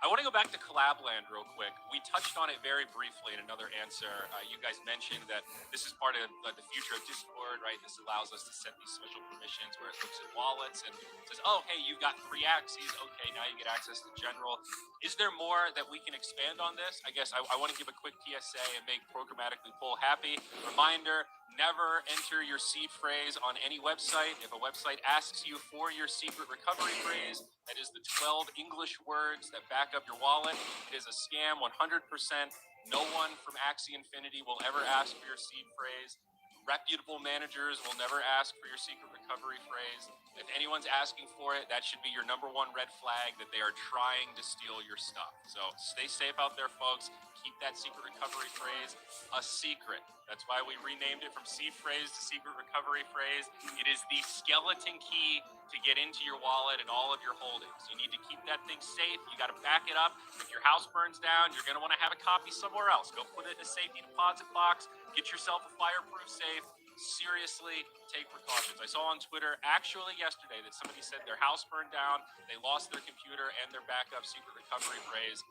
I want to go back to Collabland real quick. We touched on it very briefly in another answer. You guys mentioned that this is part of the future of Discord, right? This allows us to set these special permissions where it looks at wallets and says, oh, hey, you've got 3 Axies. Okay, now you get access to general. Is there more that we can expand on this? I guess I want to give a quick PSA and make programmatically pull happy. Reminder, never enter your seed phrase on any website. If a website asks you for your secret recovery phrase, that is the 12 English words that back up your wallet. It is a scam, 100%. No one from Axie Infinity will ever ask for your seed phrase. Reputable managers will never ask for your secret recovery phrase. If anyone's asking for it, that should be your #1 red flag that they are trying to steal your stuff. So stay safe out there, folks. Keep that secret recovery phrase a secret. That's why we renamed it from seed phrase to secret recovery phrase. It is the skeleton key to get into your wallet and all of your holdings. You need to keep that thing safe. You got to back it up. If your house burns down, you're going to want to have a copy somewhere else. Go put it in a safety deposit box. Get yourself a fireproof safe. Seriously, take precautions. I saw on Twitter actually yesterday that somebody said their house burned down, they lost their computer and their backup secret recovery phrase.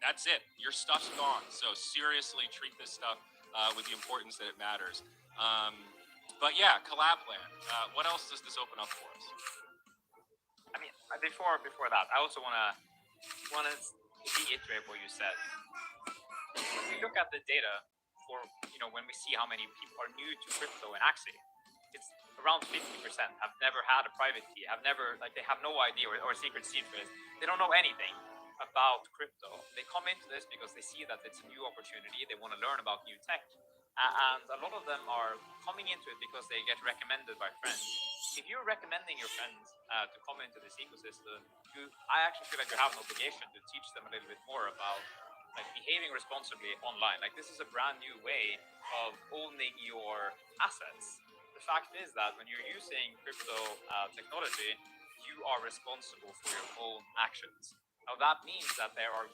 That's it. Your stuff's gone. So seriously, treat this stuff with the importance that it matters. But yeah, Collabland. What else does this open up for us? I mean, before that, I also want to reiterate what you said. When we look at the data for, when we see how many people are new to crypto and Axie, it's around 50% have never had a private key, they have no idea or secret seed phrase. They don't know anything about crypto. They come into this because they see that it's a new opportunity. They want to learn about new tech. And a lot of them are coming into it because they get recommended by friends. If you're recommending your friends to come into this ecosystem, I actually feel like you have an obligation to teach them a little bit more about behaving responsibly online. This is a brand new way of owning your assets. The fact is that when you're using crypto technology, you are responsible for your own actions. Now that means that there are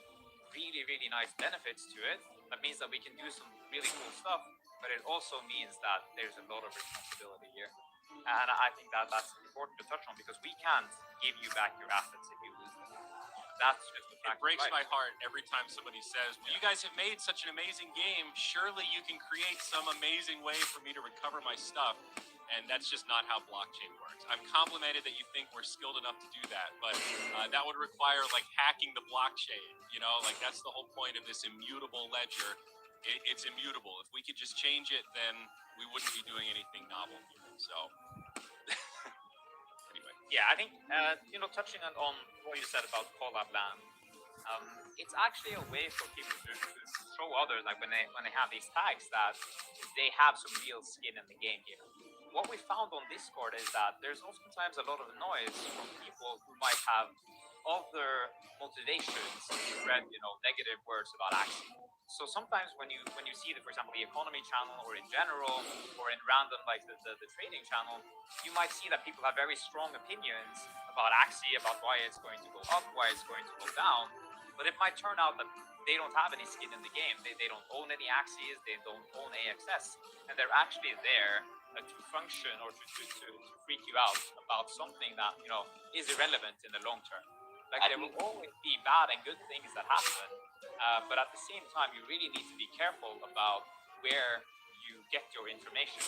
really, really nice benefits to it. That means that we can do some really cool stuff, but it also means that there's a lot of responsibility here. And I think that that's important to touch on because we can't give you back your assets if you lose them. That's just the fact. It breaks my heart every time somebody says, well, you guys have made such an amazing game. Surely you can create some amazing way for me to recover my stuff. And that's just not how blockchain works. I'm complimented that you think we're skilled enough to do that, but that would require hacking the blockchain. That's the whole point of this immutable ledger. It's immutable. If we could just change it, then we wouldn't be doing anything novel here. So anyway. Yeah, I think touching on what you said about Collabland, it's actually a way for people to show others, when they have these tags, that they have some real skin in the game here. What we found on Discord is that there's oftentimes a lot of noise from people who might have other motivations to spread, negative words about Axie. So sometimes when you see for example, the economy channel, or in general, or in random the trading channel, you might see that people have very strong opinions about Axie, about why it's going to go up, why it's going to go down. But it might turn out that they don't have any skin in the game. They don't own any Axies, they don't own AXS, and they're actually there to function or to freak you out about something that is irrelevant in the long term. There will always be bad and good things that happen, but at the same time, you really need to be careful about where you get your information.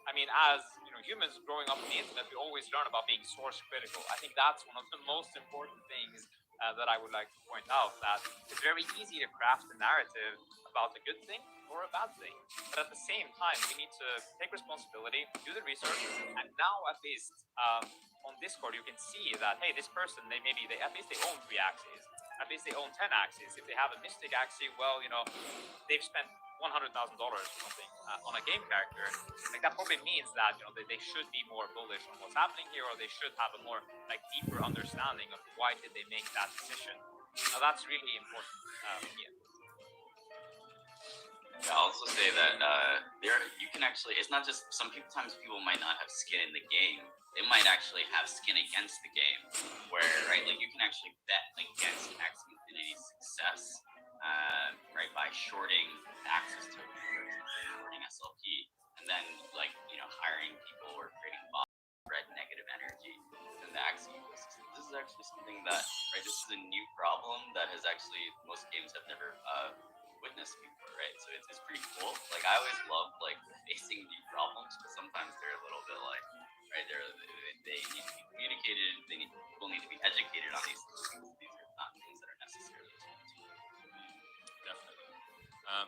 I mean, as humans growing up on the internet, we always learn about being source critical. I think that's one of the most important things that I would like to point out, that it's very easy to craft a narrative about a good thing or a bad thing. But at the same time, we need to take responsibility, do the research, and now at least on Discord, you can see that, hey, this person, at least they own 3 Axies. At least they own 10 Axies. If they have a Mystic Axie, well, they've spent $100,000 or something on a game character, like that probably means that they should be more bullish on what's happening here, or they should have a more like deeper understanding of why did they make that decision. Now that's really important for me. I'll also say that you can actually, it's not just, sometimes people might not have skin in the game. They might actually have skin against the game, where, right, like you can actually bet against Axie Infinity's success, right, by shorting access to shorting SLP, and then, like, hiring people or creating bots to spread negative energy in the Axie ecosystem. This is actually something that, right, this is a new problem that has actually, most games have never witnessed before, right? So it's pretty cool. Like, I always love, like, facing new problems, but sometimes they're a little bit like, right, they need to be communicated, people need to be educated on these things. These are not things that are necessarily Definitely.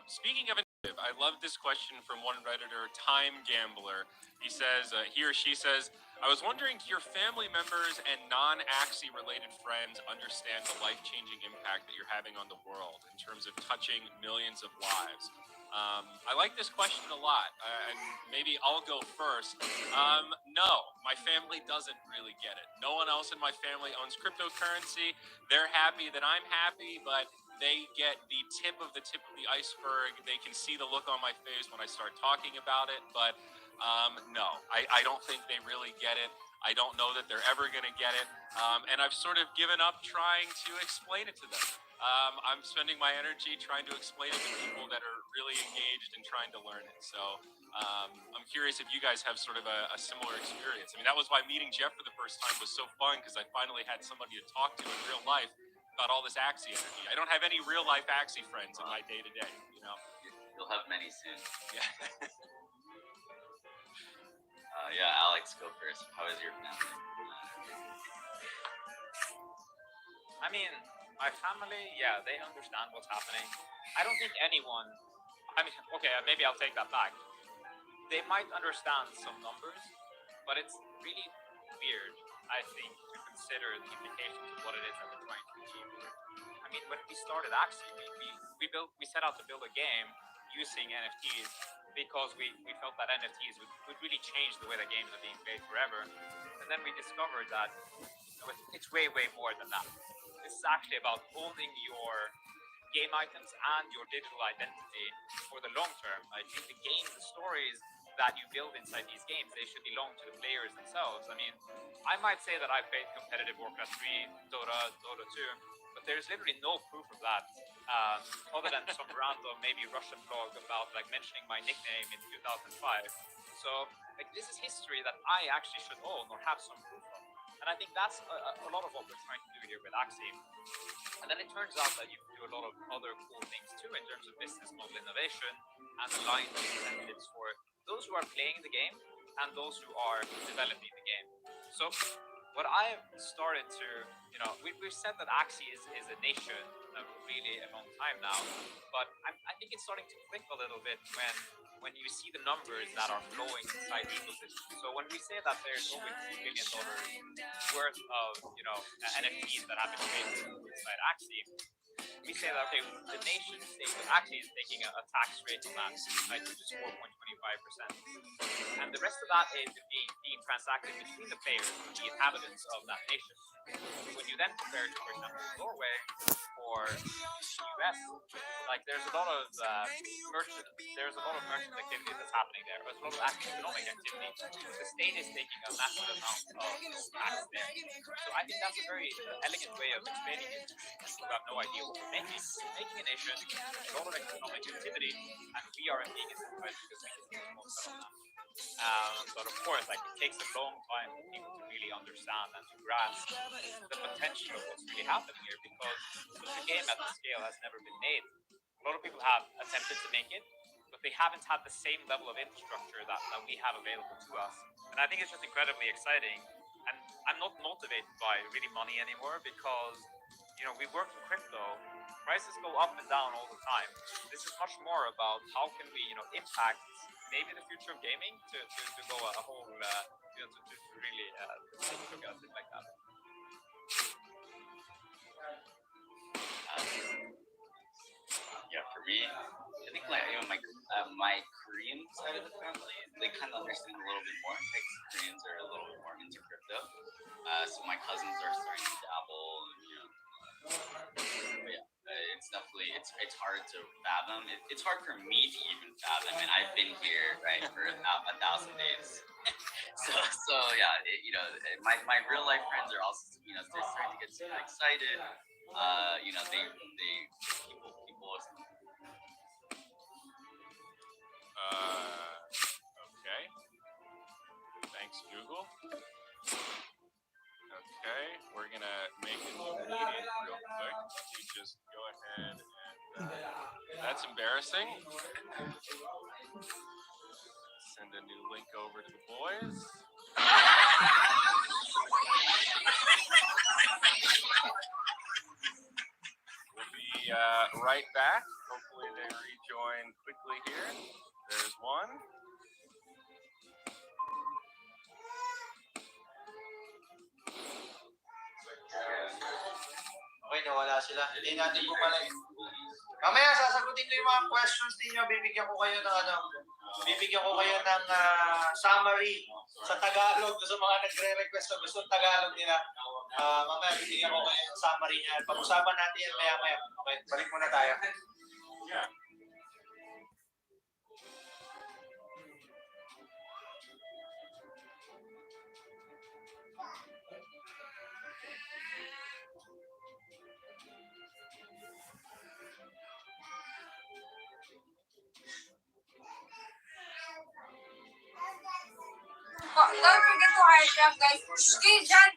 Speaking of initiative, I love this question from one Redditor, Time Gambler. He says, he or she says, I was wondering, do your family members and non-Axie related friends understand the life-changing impact that you're having on the world in terms of touching millions of lives? I like this question a lot, and maybe I'll go first. No, my family doesn't really get it. No one else in my family owns cryptocurrency. They're happy that I'm happy, but they get the tip of the iceberg. They can see the look on my face when I start talking about it, but no, I don't think they really get it. I don't know that they're ever going to get it, and I've sort of given up trying to explain it to them. I'm spending my energy trying to explain it to people that are really engaged and trying to learn it. So I'm curious if you guys have sort of a similar experience. I mean, that was why meeting Jeff for the first time was so fun, because I finally had somebody to talk to in real life about all this Axie energy. I don't have any real life Axie friends in my day to day, You'll have many soon. Yeah. Yeah, Alex, go first. How is your family? I mean, my family, yeah, they understand what's happening. I don't think anyone, okay, maybe I'll take that back. They might understand some numbers, but it's really weird, I think, to consider the implications of what it is that we're trying to achieve here. I mean, when we started Axie, we set out to build a game using NFTs because we felt that NFTs would really change the way that games are being played forever. And then we discovered that it's way, way more than that. This is actually about owning your game items and your digital identity for the long term. I think the games, the stories that you build inside these games, they should belong to the players themselves. I mean, I might say that I played competitive Warcraft 3, Dota 2, but there's literally no proof of that, other than some random, maybe Russian blog about like mentioning my nickname in 2005. So like this is history that I actually should own or have some proof of. And I think that's a lot of what we're trying to do here with Axie. And then it turns out that you can do a lot of other cool things too in terms of business model innovation and align incentives for those who are playing the game and those who are developing the game. So what I've started to, we've said that Axie is a nation really a long time now, but I think it's starting to click a little bit when you see the numbers that are flowing inside the ecosystem. So when we say that there's over $2 billion worth of NFTs that have been created inside Axie, we say that okay, the nation state of Axie is taking a tax rate on that, right, which is 4.25%, and the rest of that is being transacted between the players, the inhabitants of that nation. When you then compare it to, for example, Norway or the US, like there's a lot of merchant activity that's happening there. There's a lot of economic activity. The state is taking a massive amount of tax there. So I think that's a very elegant way of explaining it to people who have no idea what we're making. We're making a nation, a lot of economic activity, and we are being incentivized because we can do most of that. But of course, like it takes a long time for people to really understand and to grasp the potential of what's really happening here, because the game at the scale has never been made. A lot of people have attempted to make it, but they haven't had the same level of infrastructure that we have available to us. And I think it's just incredibly exciting. And I'm not motivated by really money anymore because, we work in crypto. Prices go up and down all the time. This is much more about how can we, impact maybe the future of gaming to go a whole, to really take a look at it like that. Yeah, for me, I think like my Korean side of the family, they kind of understand a little bit more. Like Koreans are a little bit more into crypto, so my cousins are starting to dabble. But yeah, it's definitely it's hard to fathom. It's hard for me to even fathom, and I've been here right for about 1,000 days. so yeah, my real life friends are also they're starting to get super excited. They people. Okay. Thanks, Google. Okay, we're gonna make it immediate real quick. Let me just go ahead and that's embarrassing. Send a new link over to the boys. We'll be right back. Hopefully they rejoin quickly here. There's one. Okay, nawala sila. Hindi natin bumalik. Mamaya sasagutin ko yung mga questions ninyo. Bibigyan ko kayo ng summary sa Tagalog sa mga nagre-request na gusto Tagalog nila. Mamaya bibigyan ko kayo ng summary niya. Pag-usapan natin yan maya-maya. Okay, balik muna tayo. Yeah. Don't forget to hard job, guys. Okay, John.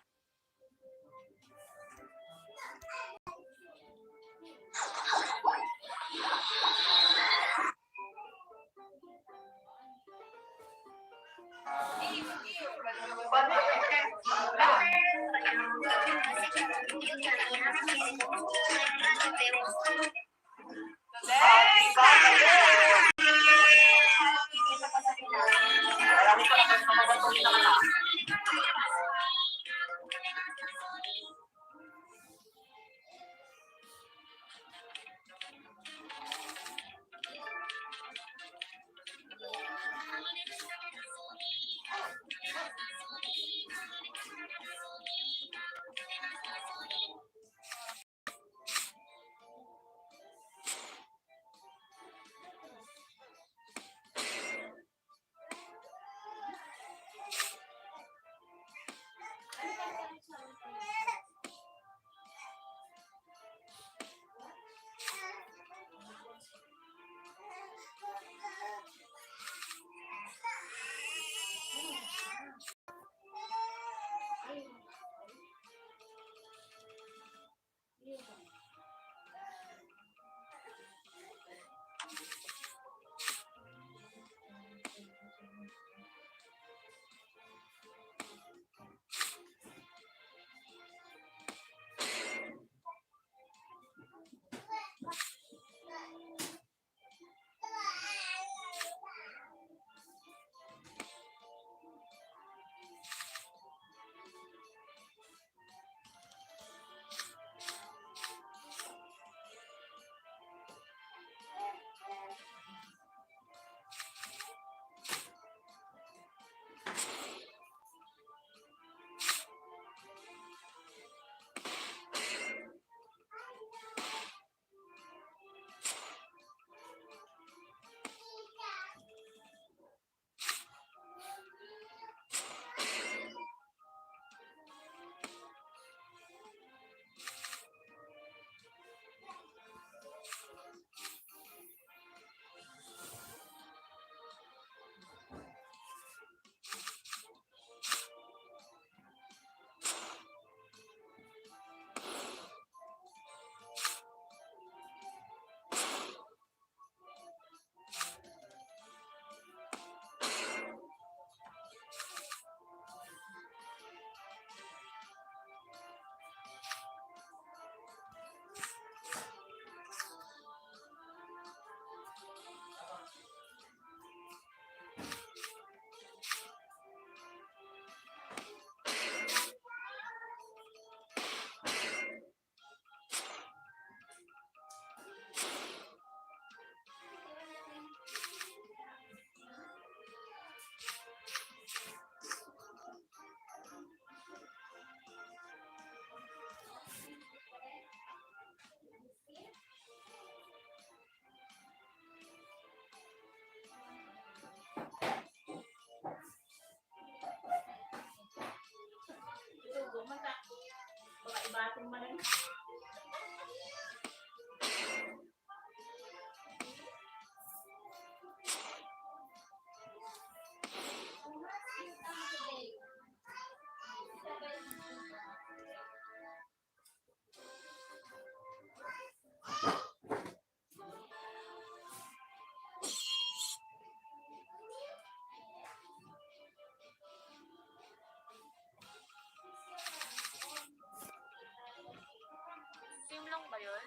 Same lang ba yun?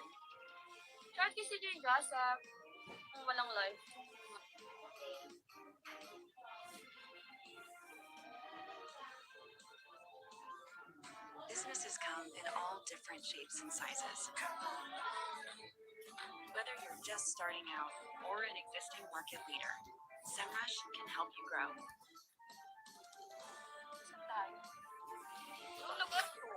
Short kasi yung gossip. Kung walang life. Businesses come in all different shapes and sizes. Whether you're just starting out or an existing market leader, SEMrush can help you grow. Saan tayo? Anong lugar to?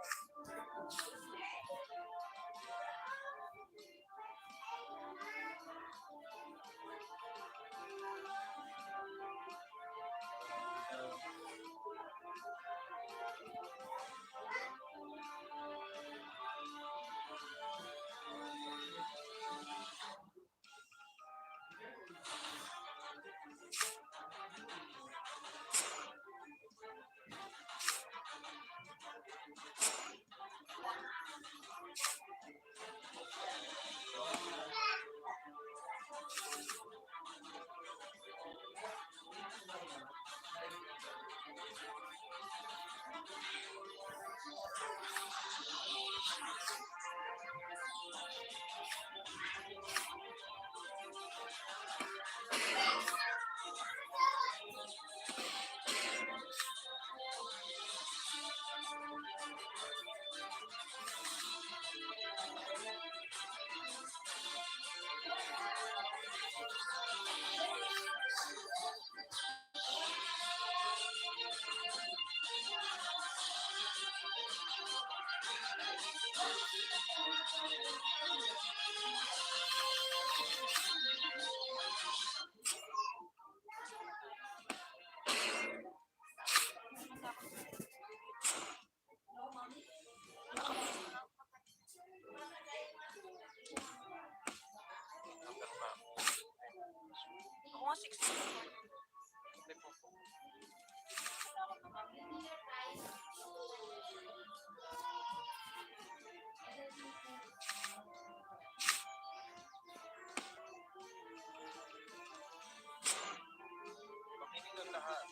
Ako nga 16. Makinig ang lahat.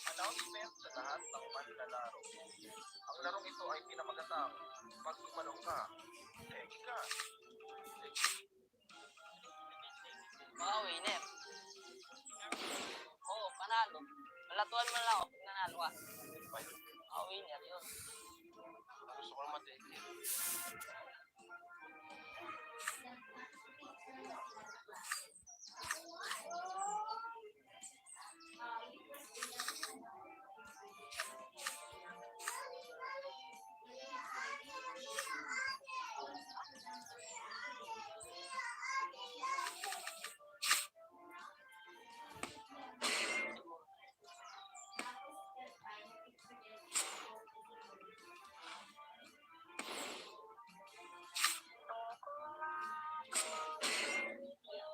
Announcement sa lahat ng manilalaro. Ang larong ito ay pinamagatang pag gumalaw ka, pegi ka. Mga winner. Oo, panalo. Malatuan mo lang ako pag nanalo ka. Mga winner yun. Gusto ko mateke.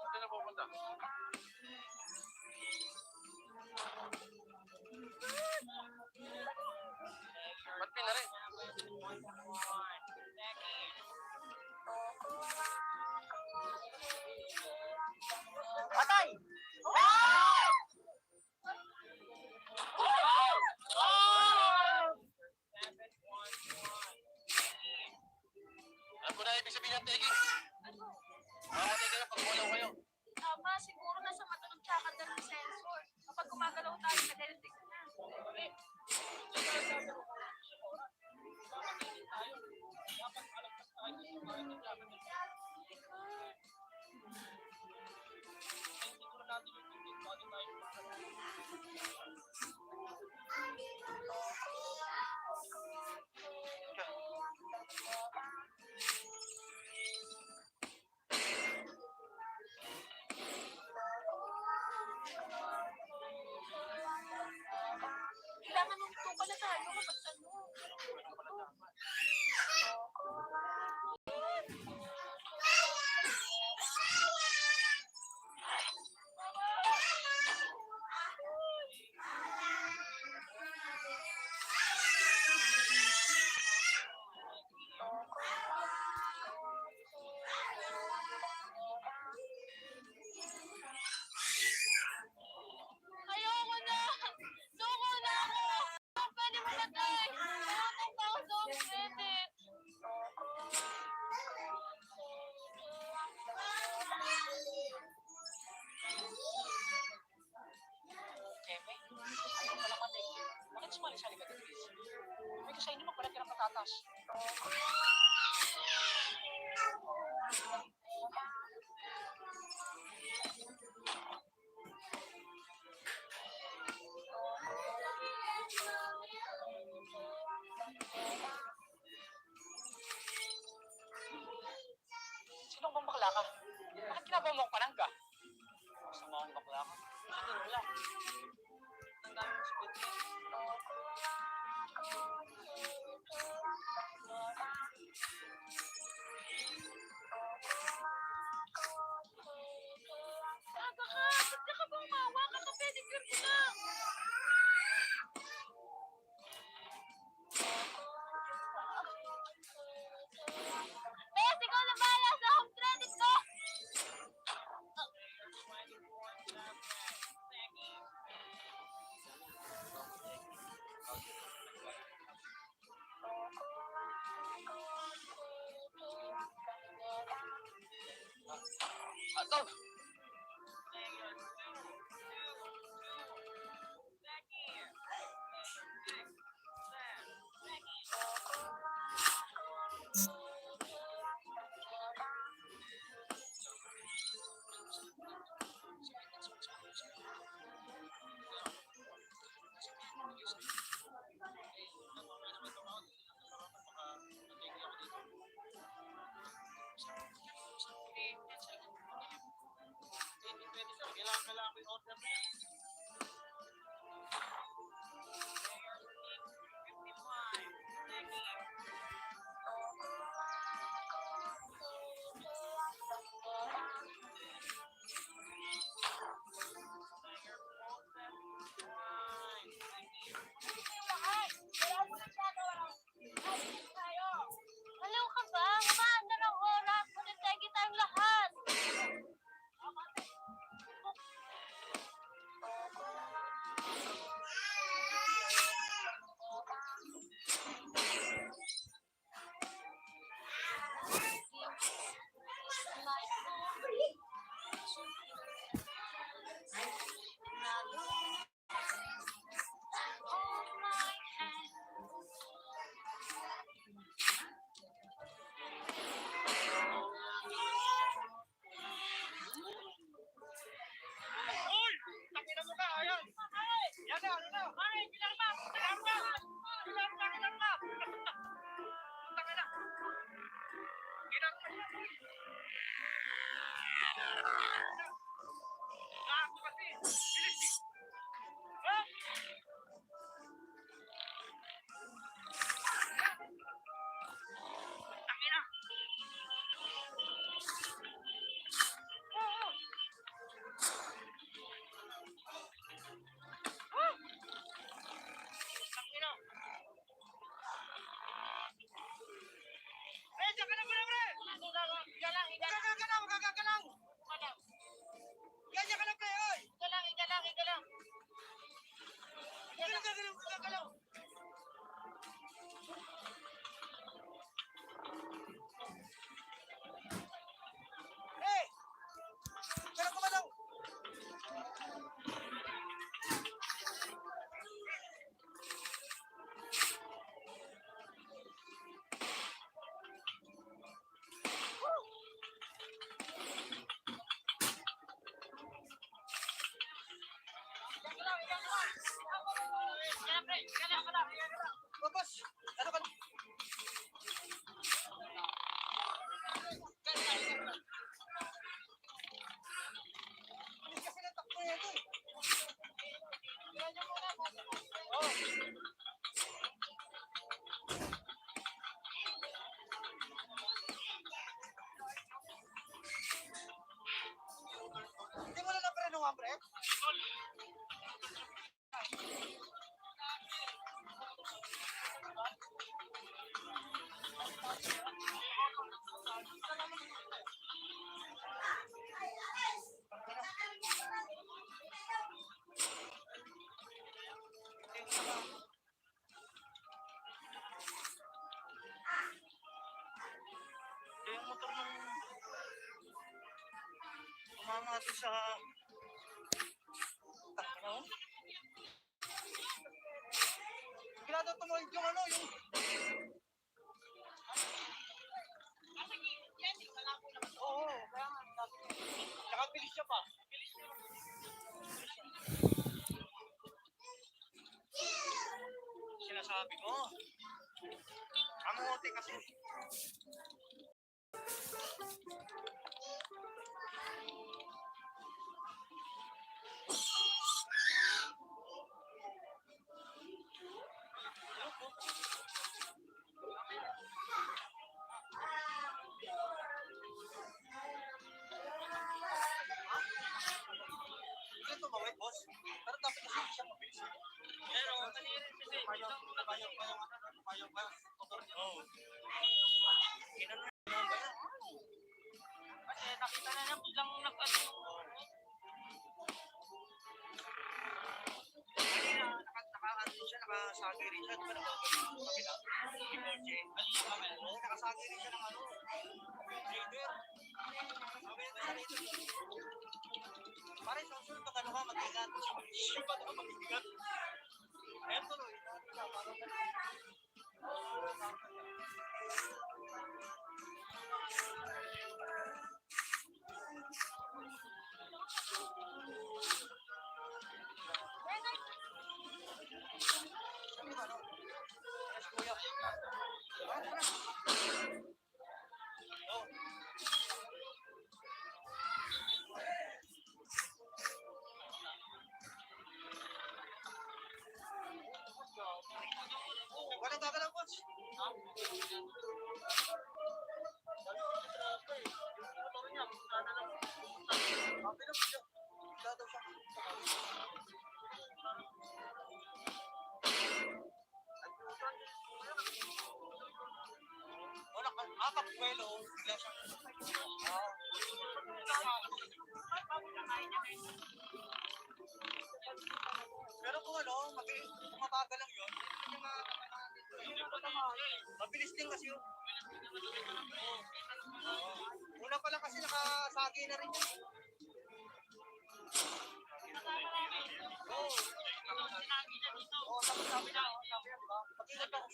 Saan na pupunta? Ba't pinarin? Patay! Alam ko na ibig sabihin ng taking. Makamatay kayo pag walaw kayo. Tama, siguro nasa mata ng tsaka ng sensor. Kapag gumagalaw tayo, nag-detect na. Kailangan ng tupa na tayo kapag ano. patas. Sinong bang bakla ka? Bakit ginagawa mo ang panangga? Masama akong bakla ka. Ano lang? Ang dami mong sagot mo. Aga ka! Ba't ka ba umawa? Kapapedicure ko lang! Bes, ikaw na bahala sa home credit ko! Ito! Kailangan ko yung order mo yan. Aliw ka ba? Umaandar ang oras. Magagagi tayong lahat. Uy! Takina mo ka! Ayan! Yan na! Ano na? Ay! Gilarma! Gilarma! Gilarma! Gilarma! Takina! Gilarma! Gago kasi! Bilis! Ha? Takina! Oo! Takina! Eh, diyan ka na muna, pre! Iga lang, iga lang. Magagalaw! Magagalaw! Ano? Ganyan ka na, pre! Oy! Iga lang, iga lang, iga lang. Magagalaw! Magagalaw! Hey! Pero kumalaw! Iga lang, iga lang. Iga lang, pre. Iga lang, iga lang. Oh, boss! Ano ka? Bilis kasi ng takbo nito eh. Iga niyo muna, boss. Oh. Hindi mo na na-preno nga, pre? Ito yung motor ng umama natin sa ano? Bigla daw tumawid yung ano, yung bote kasi. Hindi tumawid, boss. Pero dapat kasi hindi siya mabilis. Pero, mali rin kasi. Payo. Motor niya. Oo. Kinano na ba yan? Kasi nakita na niya bilang nag-ano. Kanina, naka-ano siya, nakasagi rin siya. Diba nakagaling sa kabila? Yung kotse. Oo, nakasagi rin siya ng ano. Trader. Sabi nito sa trader. Pare, sa usunod pag ano ka, mag-ingat. Siya ba naman mag-ingat? Ayan tuloy. Sabi ba, no? Yes, kuya. Tara. Oh. Walang gagalaw, boss. Ha? Wala ka, kapuelo, bigla siyang, pero kung ano, kung mabagal lang yun, mabilis din kasi yun. Una pa lang kasi nakasagi na rin yun. Oo. Oo, sabi niya, diba? Mag-ingat ako.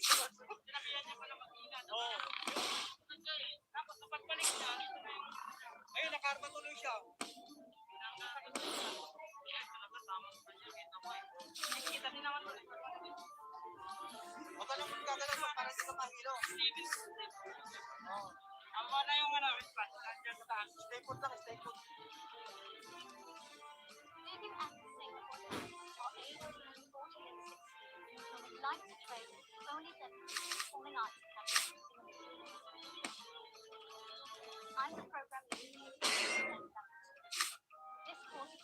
Sinabihan niya pala mag-ingat. Oo. Tapos pagbalik niya, ayun, nakarma tuloy siya. Kita din naman tuloy. Huwag ka lang magkagalaw mo para hindi ka mahilo. Oo. Tama na yung ano, nandiyan sa taas. Stay put lang, stay put. Do you access Singapore for 8, 40 and 60? I would like to trade only that falling arts countries. I'm the program leader. This course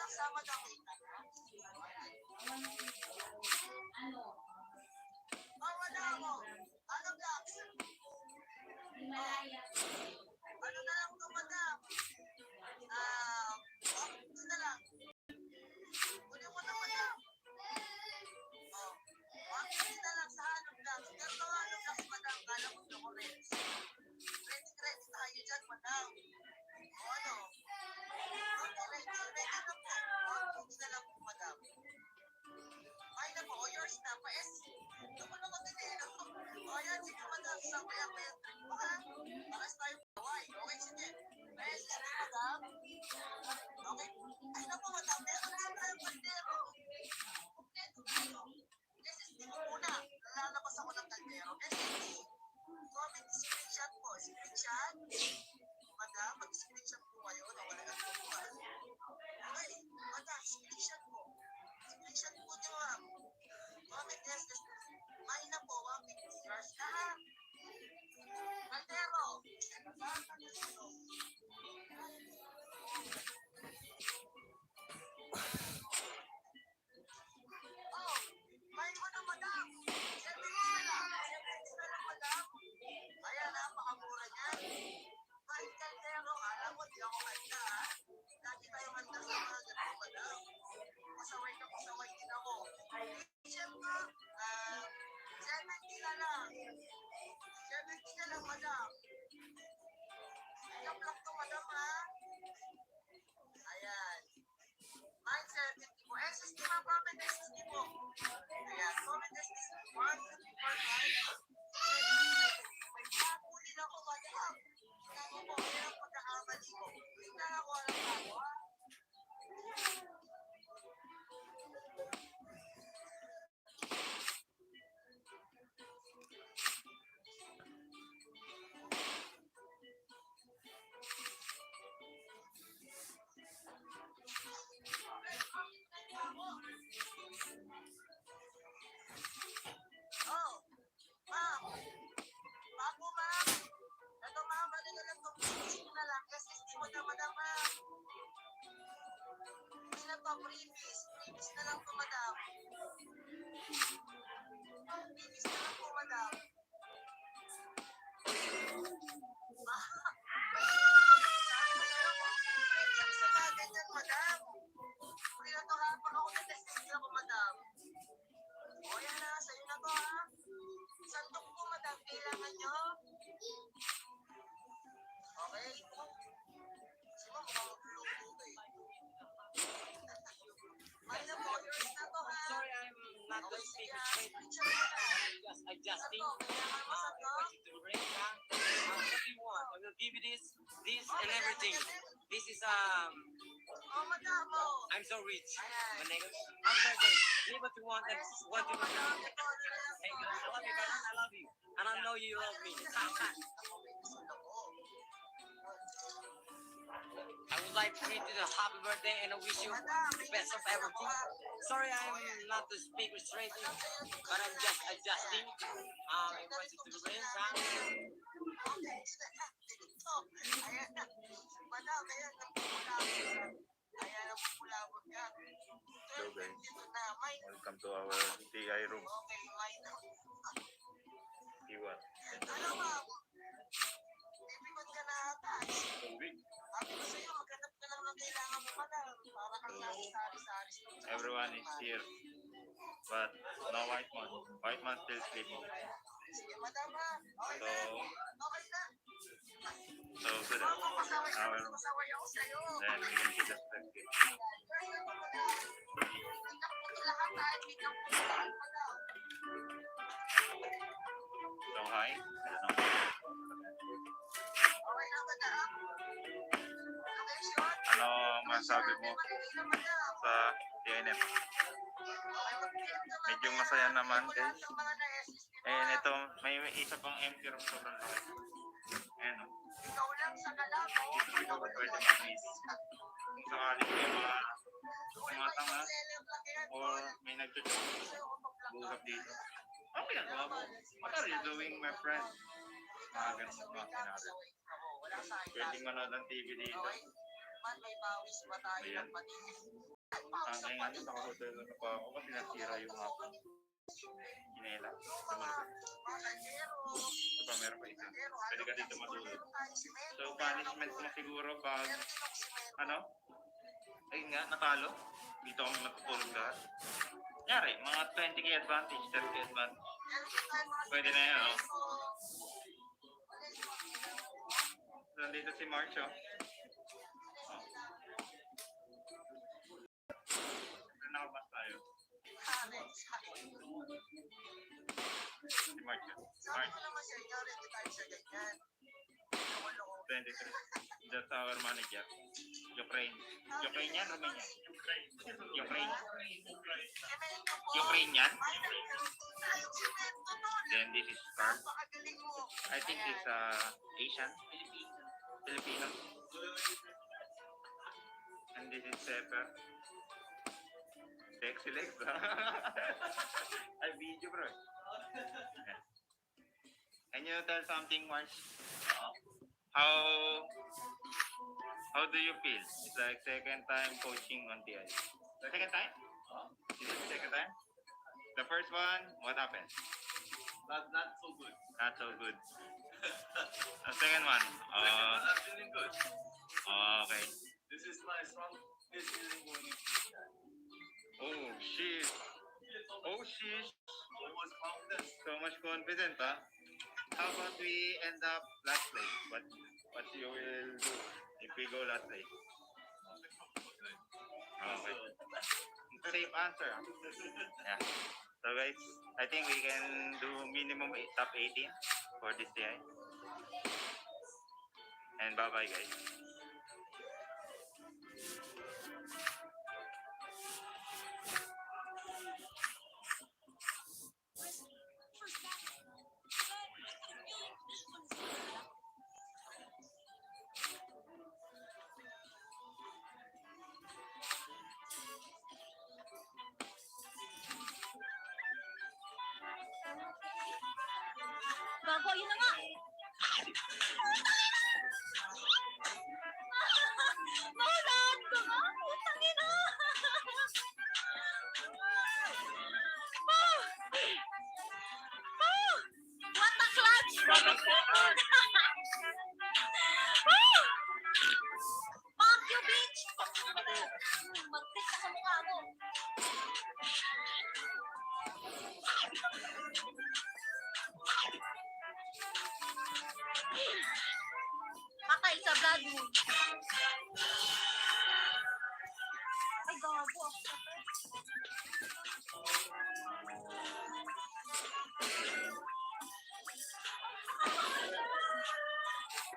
lang sa Madam. Oh, Madam. Ano, Black? Ano na lang to, Madam? Ito na lang. Kunin mo na, Madam. Oh, 150 na lang sa ano, Black. Pero ito ano, Black, Madam. Kala mo ito ko rin. Ready tayo dyan, Madam. O ano? Okay, ready na po. 150 na lang po, Madam. Ay na po, yours na. Pa-S. Ito ko naman din eh. O yan, sige, Madam. Sabay ako yung trip mo, ha? Pares tayo kaway. Okay, sige. Pa-S, sige, Madam. Okay. Ay na po, Madam. Meron din tayo kaldero. Kompleto tayo. SSD mo muna. Lalabas ako ng kaldero. SSD. Comment screenshot po. Screenshot. Madam, mag-screenshot po kayo na wala kang tutuan. Okay. Madam, screenshot po. Screenshot po niyo, ma'am. Comment SSD. May na po, 150 years na, ha? Kaldero. Kaldero. Oh, may mo na, Madam. 70 na lang. 70 na lang, Madam. Ayan, napakamura niyan. Kahit kaldero, alam mo, di ako handa, ha? Lagi tayo handa sa mga ganito, Madam. Pasaway ka, pasaway din ako. Siyempre, 70 na lang. 70 na lang, Madam. Ilang to, Madam, ha? Ayan. Mine 70 po. SSD, ma'am, comment SSD po. Ayan, comment SSD. 1, 2, 3, 4, 5. May pahuli na ako, Madam. Ako po, kaya ang pagkakamali ko. Tingnan ako, alam ako, ha? Oh, ma'am. Bago, ma'am. Ito, ma'am, ano na lang itong PVC na lang. SSD mo na, Madam, ma'am. Hindi na to, previous. Previous na lang to, Madam. Previous na lang po, Madam. Sa bagay yan, Madam. Hindi na to, ha? Pag ako na-SSD ako, Madam. O, yan na. Sa'yo na to, ha? Sandok po, Madam. Kailangan nyo. Okay? Kasi mo, mukhang magluluto to, eh. May na po, yours na to, ha? Sorry, I'm not the Okay, sige, speaker ha? straight. Screenshot mo na. Just adjusting. Sandok, kailangan mo sandok. What you bring, huh? What do you want? I will give you this, and everything. This is Oh, Madam, oh. I'm so rich. Ayan. My name. I'm birthday. Give what you want and what you want. Madam, ito, ano na lang Thank to, you. I love you, brother. I love you, and I know you love me. I would like to greet you a happy birthday and I wish you the best of everything. Sorry, I'm not the speaker straight, but I'm just adjusting. What you do, huh? Ayan na. Madam, ayan ang pupulabog. Ayan ang pupulabog ka. Hello, guys. Dito na, may. Welcome to our TI room. Okay, may na. Iwan. Ano, ma'am? Bibigod ka na ata. Sabi ko sa'yo, maghanap ka lang ng kailangan mo, madam. Para kang nasa sari-sari. Everyone is here, but no white man. White man still sleeping. Sige, madam, ha? Okay na. Okay na. So good. Ma'am, kung pasaway ka, Our, pasaway ako sa'yo. then we can see the spectacle. Lahat tayo, bigyan ko lahat, madam. So hi. I don't know. Okay na, madam. Location. Ano masabi mo Manila, madam. sa TNF? Okay, mag-PM ka, Medyo mamaya. masaya naman, Wala guys. kang mga na-SSD mo, And ha? ito, may isa pang empty room sobrang laki. Ayan o. Ikaw lang sa galamo. Ikaw ba pwede mag-miss? Kung sakaling may mga tanga or may nagtutuloy buhap dito. Ano ginagawa mo? What are you doing, my friend? Mga ganun mga sinabi. Pwedeng manood ng TV dito. Man, may pawis pa tayo Ayan. ng patigil. Ngayon nga, naka-hotel na pa ako kasi nasira yung aking kinela. Ito pa, meron pa isa. Pwede ka dito matulog. So, punishment mo siguro pag, ayun nga, natalo. Dito ako matutulog lahat. Kunyari, mga 20k advantage, 30k advantage. Pwede na yan, oh. Nandito si March, oh. Nakabas tayo. Si March, oh. March. 23. That's our manager. Ukraine. Ukrainian, Romanian? Ukraine. Ukrainian? Then this is Carl. I think he's Asian. Filipino. And this is Pepper. Sexy legs, I video, bro. Yeah. Can you tell something, Marsh? How do you feel? It's like second time coaching on TI. Second time? Is it second time? The first one, what happened? Not so good. Not so good. The second one? Not feeling good. Okay. This is my strongest feeling going into this guy. Oh, shit. Oh, shit. Almost confident. So much confident, huh? How about we end up last place? What you will do if we go last place? Okay. Safe answer. Yeah. So guys, I think we can do minimum top 18 for this day. And bye-bye guys. Bago, yun na nga. Mahulaan ko nga. Putang ina. What a clutch! Fuck you, bitch! Mag-click ka sa mukha mo. Patay sa blood moon. Ay, gago ako.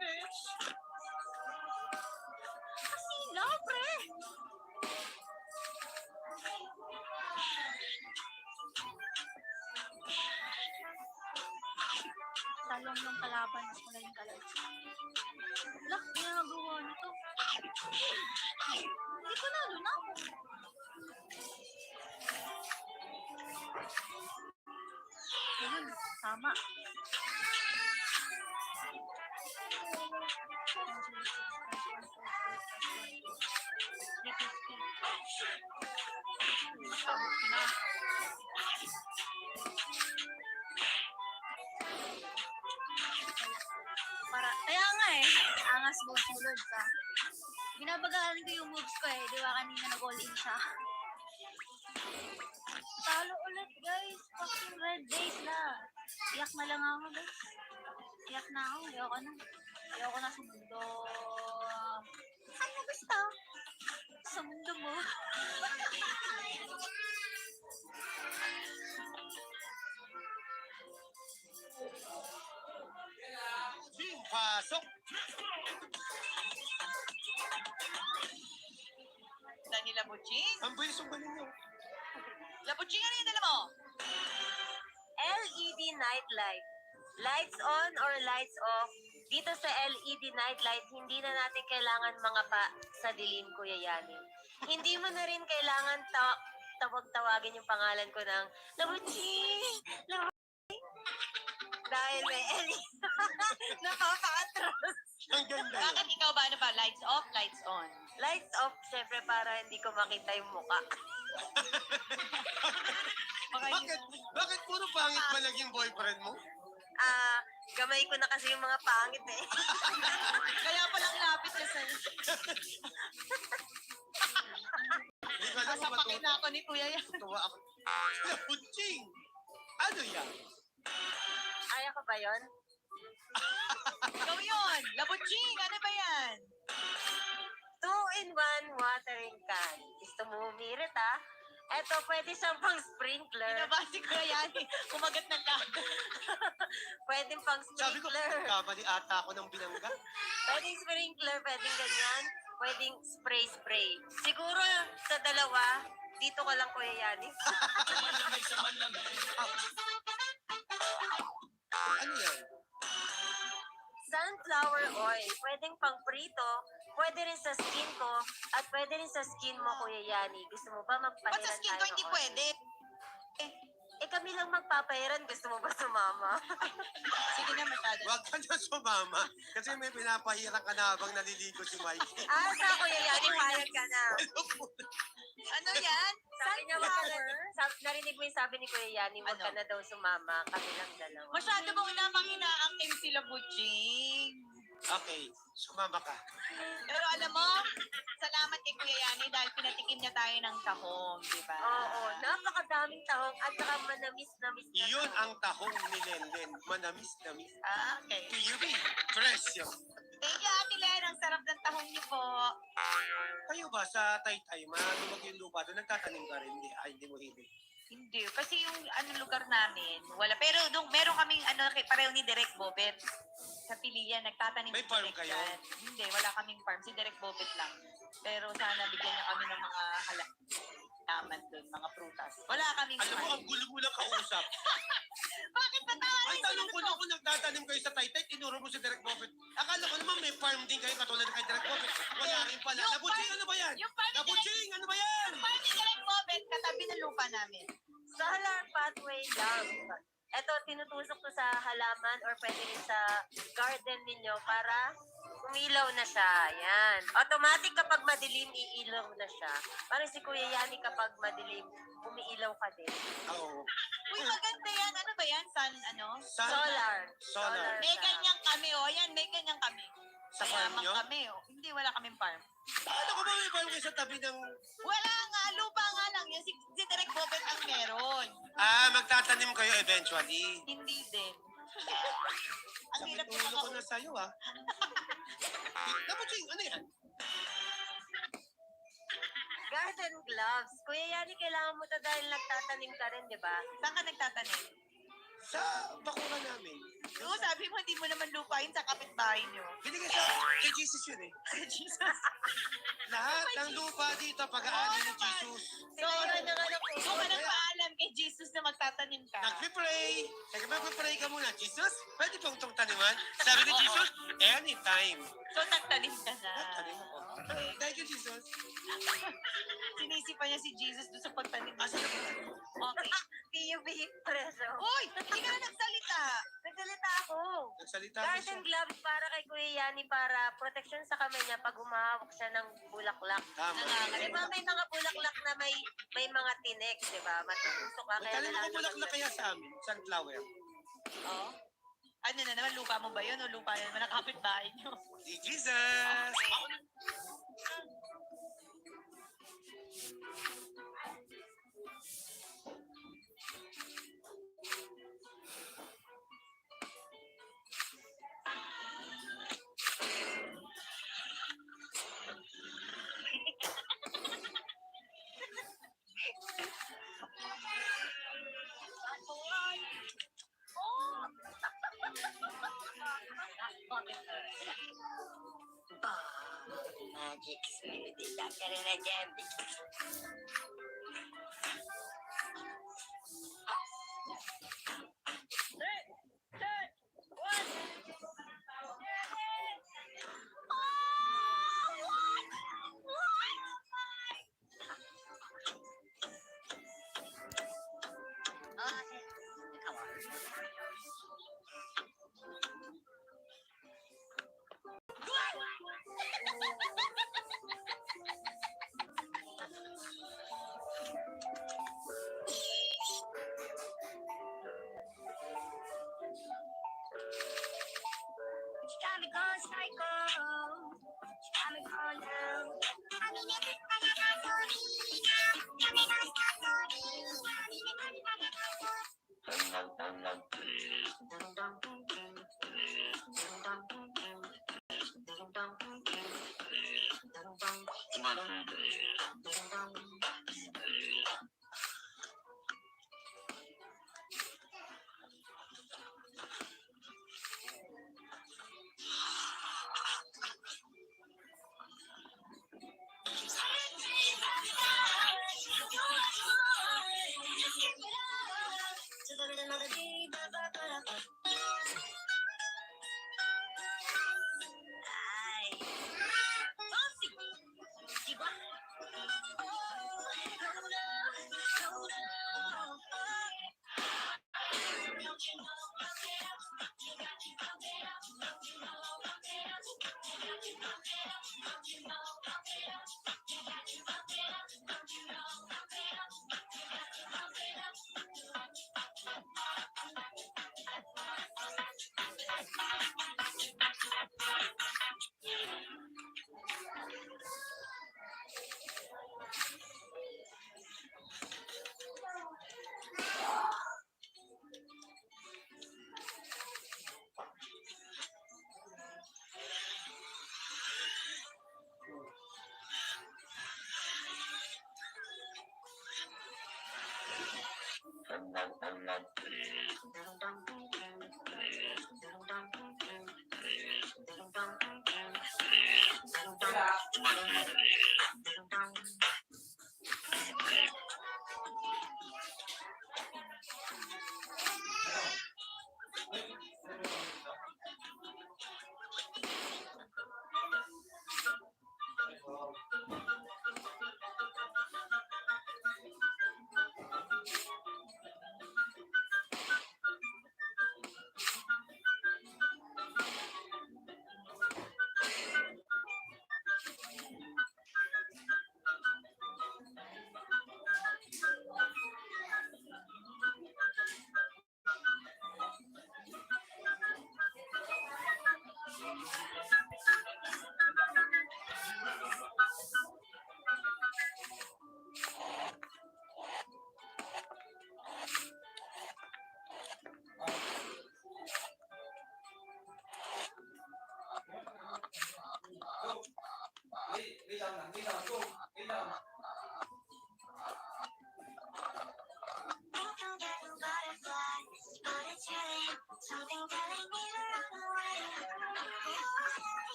Bitch. Kasila, pre. Talong ng kalaban mas mula yung kalag. Wala, ginagawa nito. Hindi ko nalo na ako. Ayun, tama. Para, kaya nga eh, angas sulod ka. Binabagaan ko yung moves ko eh, di ba kanina nag-all-in siya. Talo ulit guys, fucking red days na. Iyak na lang ako guys. Iyak na ako, ayoko na sa mundo. Saan mo gusto? Sa mundo mo. Pasok! Dani Labuching? Ang bilis ang balin niyo. Labuching, ano yung dala mo? LED nightlight. Lights on or lights off. Dito sa LED nightlight, hindi na natin kailangan mga pa sa dilim, Kuya Yani. Hindi mo na rin kailangan tawag-tawagin yung pangalan ko ng Labuching! Labuching! Dahil may LED. Nakaka-atros. Ang ganda yun. Bakit ikaw ba? Ano ba? Lights off, lights on. Lights off, syempre para hindi ko makita yung muka. Bakit puro pangit ba naging boyfriend mo? Gamay ko na kasi yung mga pangit eh. Kaya palang lapit na sa'yo. Hindi ko alam kung Sasapakin na ako ni Kuya yan. matuwa ako. Labuching! Ano yan? Kaya ko ba yun? Ikaw yun. Labuching, ano ba yan? 2-in-1 watering can. Gusto mo umirit ha? Eto, pwede siyang pang sprinkler. Pinabasi ko yan. Kumagat ng kagat. Pwede pang Sabi ko, sprinkler. kamali ata ako ng binangga. Pwedeng sprinkler, pwedeng ganyan. Pwedeng spray-spray. Siguro sa dalawa, dito ka lang Kuya Yani. Ano yan? Sunflower oil. Pwedeng pang prito. Pwede rin sa skin ko. At pwede rin sa skin mo Kuya Yani. Gusto mo ba Ba't magpahiran sa skin ko hindi ng oil? pwede? Kami lang magpapahiran. Gusto mo ba sumama? Sige na, masyado. Huwag ka na sumama. Kasi may pinapahirang ka na habang naliligo si Mikey. Sa Kuya Yani, payag ka na. Ano yan? Sabi niya, narinig mo yung sabi ni Kuya Yani, huwag ka na daw sumama. Kami lang dalawa. Masyado mong inamang-inaangking sila, Butching. Okay, sumama ka. Pero alam mo, salamat kay Kuya Yani dahil pinatikim niya tayo ng tahong, di ba? Oo, napakadaming tahong at saka manamis-namis na Iyon tahong. ang tahong ni Lenden. Manamis-namis. Okay. PUB. Presyo. Thank you, Ate Len. Ang sarap ng tahong niyo po. Kayo ba sa Taytay, malulog yung lupa doon, nagtatanim ka rin? Hindi mo hilig. Hindi, kasi yung lugar namin, wala. Pero meron kaming pareho ni Direk Bobet. Sa Pilihan, nagtatanim May si farm Direk kayo? dyan. Hindi, wala kaming farm. Si Direk Bobet lang. Pero sana bigyan niya kami ng mga halaman doon, mga prutas. Wala kaming Alam mo, ang gulo mo lang kausap. Bakit natawa Ay, tanong ko na kung nagtatanim kayo sa Taytay, tinuro mo si Direk Buffett. Akala ko naman may farm din kayo katulad ng kay Direk Buffett. Wala rin pala. Yung Labuching, ano ba yan? Yung farm ni Direk, Labuching, ano ba yan? yung farm ni Direk Bobet, katabi ng lupa namin. Solar pathway lamp. Ito, tinutusok to sa halaman or pwede rin sa garden ninyo para umilaw na siya. Yan. Automatic kapag madilim, iilaw na siya. Parang si Kuya Yani kapag madilim, umiilaw ka din. Oo. Uy, maganda yan. Ano ba yan? Solar. Solar. May siya. ganyan kami, oh. Yan, may ganyan kami. Sa farm Mayaman nyo? kami, oh. Hindi, wala kaming farm. Ano ko ba may farm kayo sa tabi ng... Wala nga, lupa nga lang. Yan, si Direk Bobet ang meron. Magtatanim kayo eventually. Hindi din. Ang Sakit hirap ulo ko ko na sa'yo, ha? Labuching, ano yan? Garden gloves. Kuya Yani, kailangan mo to dahil nagtatanim ka rin, di ba? Saan ka nagtatanim? Sa bakuran namin. Oo, sabi mo, hindi mo naman lupain sa kapitbahay nyo. Binigay sa kay Jesus yun eh. Jesus. Lahat ng lupa dito pag-aani ni Jesus. Sinayon na nga na po. Gusto ka nang paalam kay Jesus na magtatanim ka. Nagpipray. Nagpipray ka muna. Jesus, pwede pong itong taniman? Sabi ni Jesus, anytime. So, nagtanim ka na. Nagtanim ako. Thank you, Jesus. Sinisipa niya si Jesus doon sa pagtanim. Asa na ba? Okay. PUB preso. Uy, hindi ka na nagsalita. Nagsalita ako. Nagsalita ko Garden siya. gloves para kay Kuya Yani para protection sa kamay niya pag humahawak siya ng bulaklak. Tama. Di ba may mga bulaklak na may mga tinik, di ba? Matutusok ka. Kaya Magtanim ako kailangan bulaklak kaya sa amin. Sunflower. Oo. Ano na naman, lupa mo ba yun o lupa na naman ang kapitbahay nyo? Si Jesus. Magic spirit, ka rin na dyan.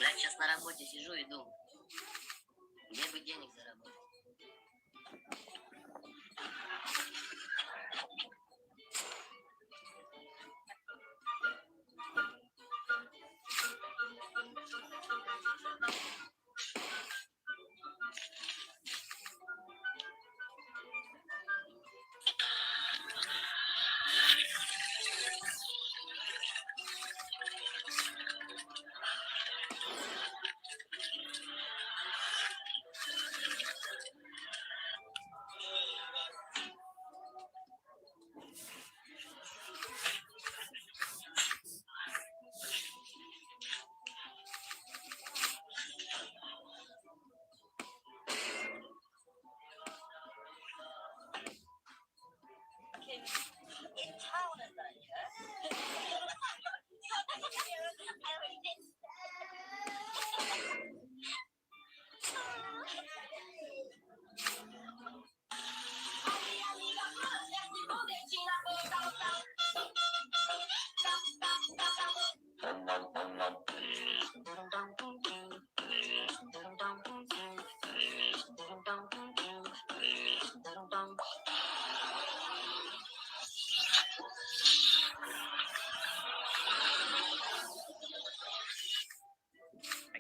Я сейчас на работе сижу и думаю, где бы денег заработать.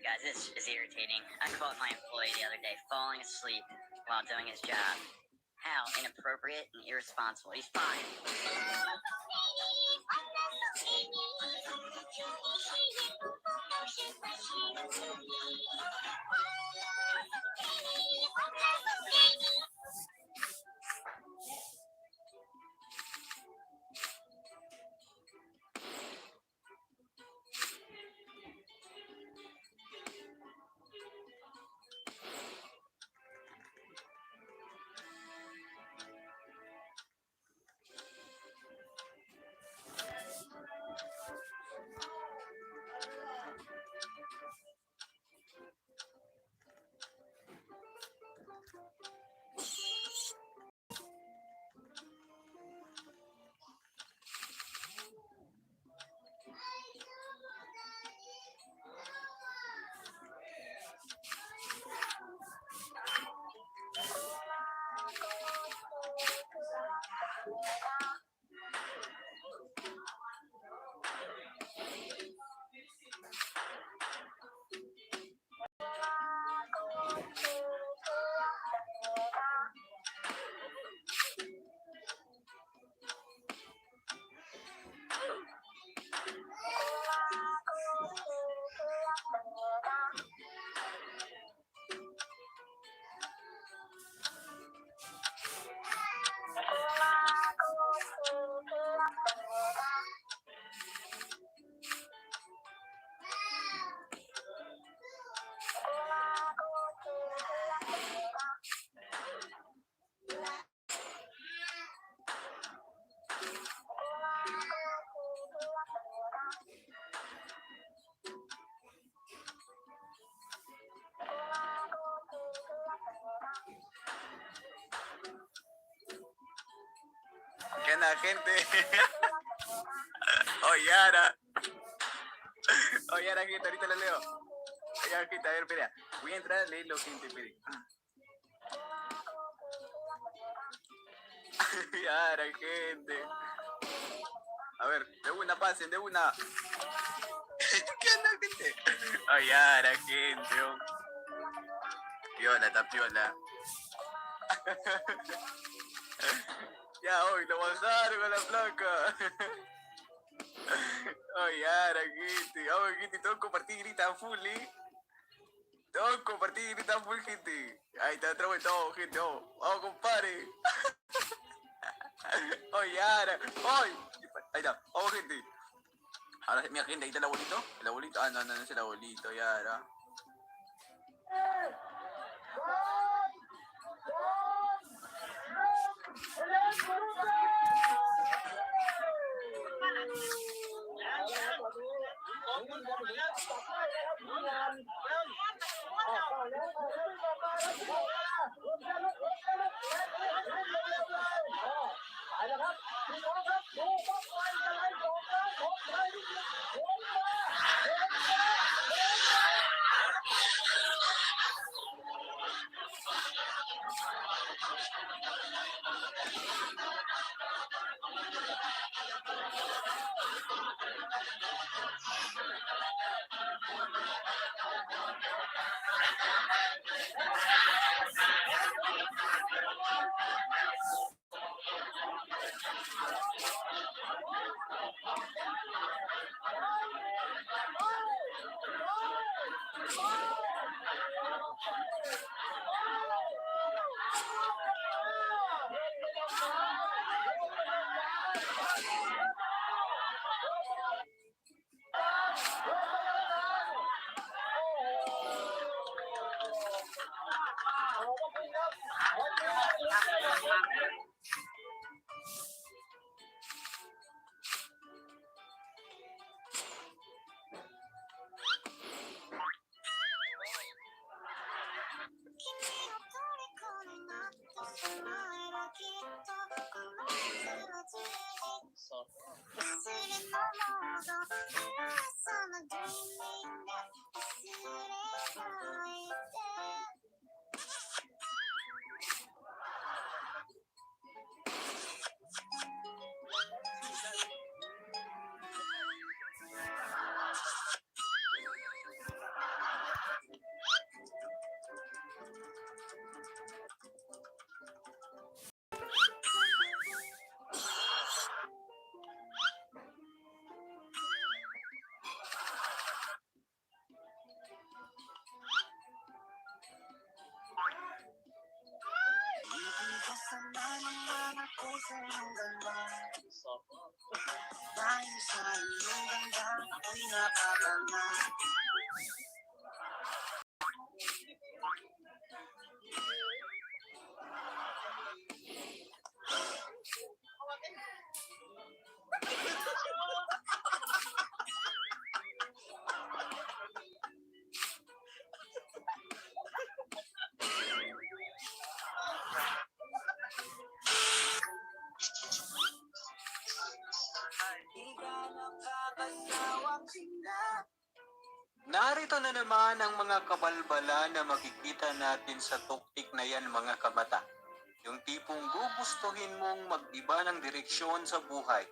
Guys, this is irritating. I caught my employee the other day falling asleep while doing his job. How inappropriate and irresponsible. He's fine. Ayan na, gente. Oh, yan ah. Oh, yan ang kita. Dito na, Leo. Ayan, kita. Ayan, pila. Voy a entrar a leer lo que te pedí. Yan ang gente. A ver, de una, pasen, de una. ¿Qué onda, gente? Oh, yan ang gente. Oh. Piola, está piola. Ya, hoy, lo bajaron a la placa. Oh, ya, la gente. Oh, gente, todos compartir y gritan full, ¿eh? Todos compartir y gritan full, gente. Ahí está, otra vez todo, gente. Oh, vamos, compadre. Oh, ya, hoy. Ahí está, vamos, gente. Ahora, mira, gente, ahí está el abuelito. El abuelito, ah, no, no, no es el abuelito, ya, ahora. Narito na naman ang mga kabalbala na makikita natin sa tuktik na yan, mga kabata. Yung tipong gugustuhin mong mag-iba ng direksyon sa buhay.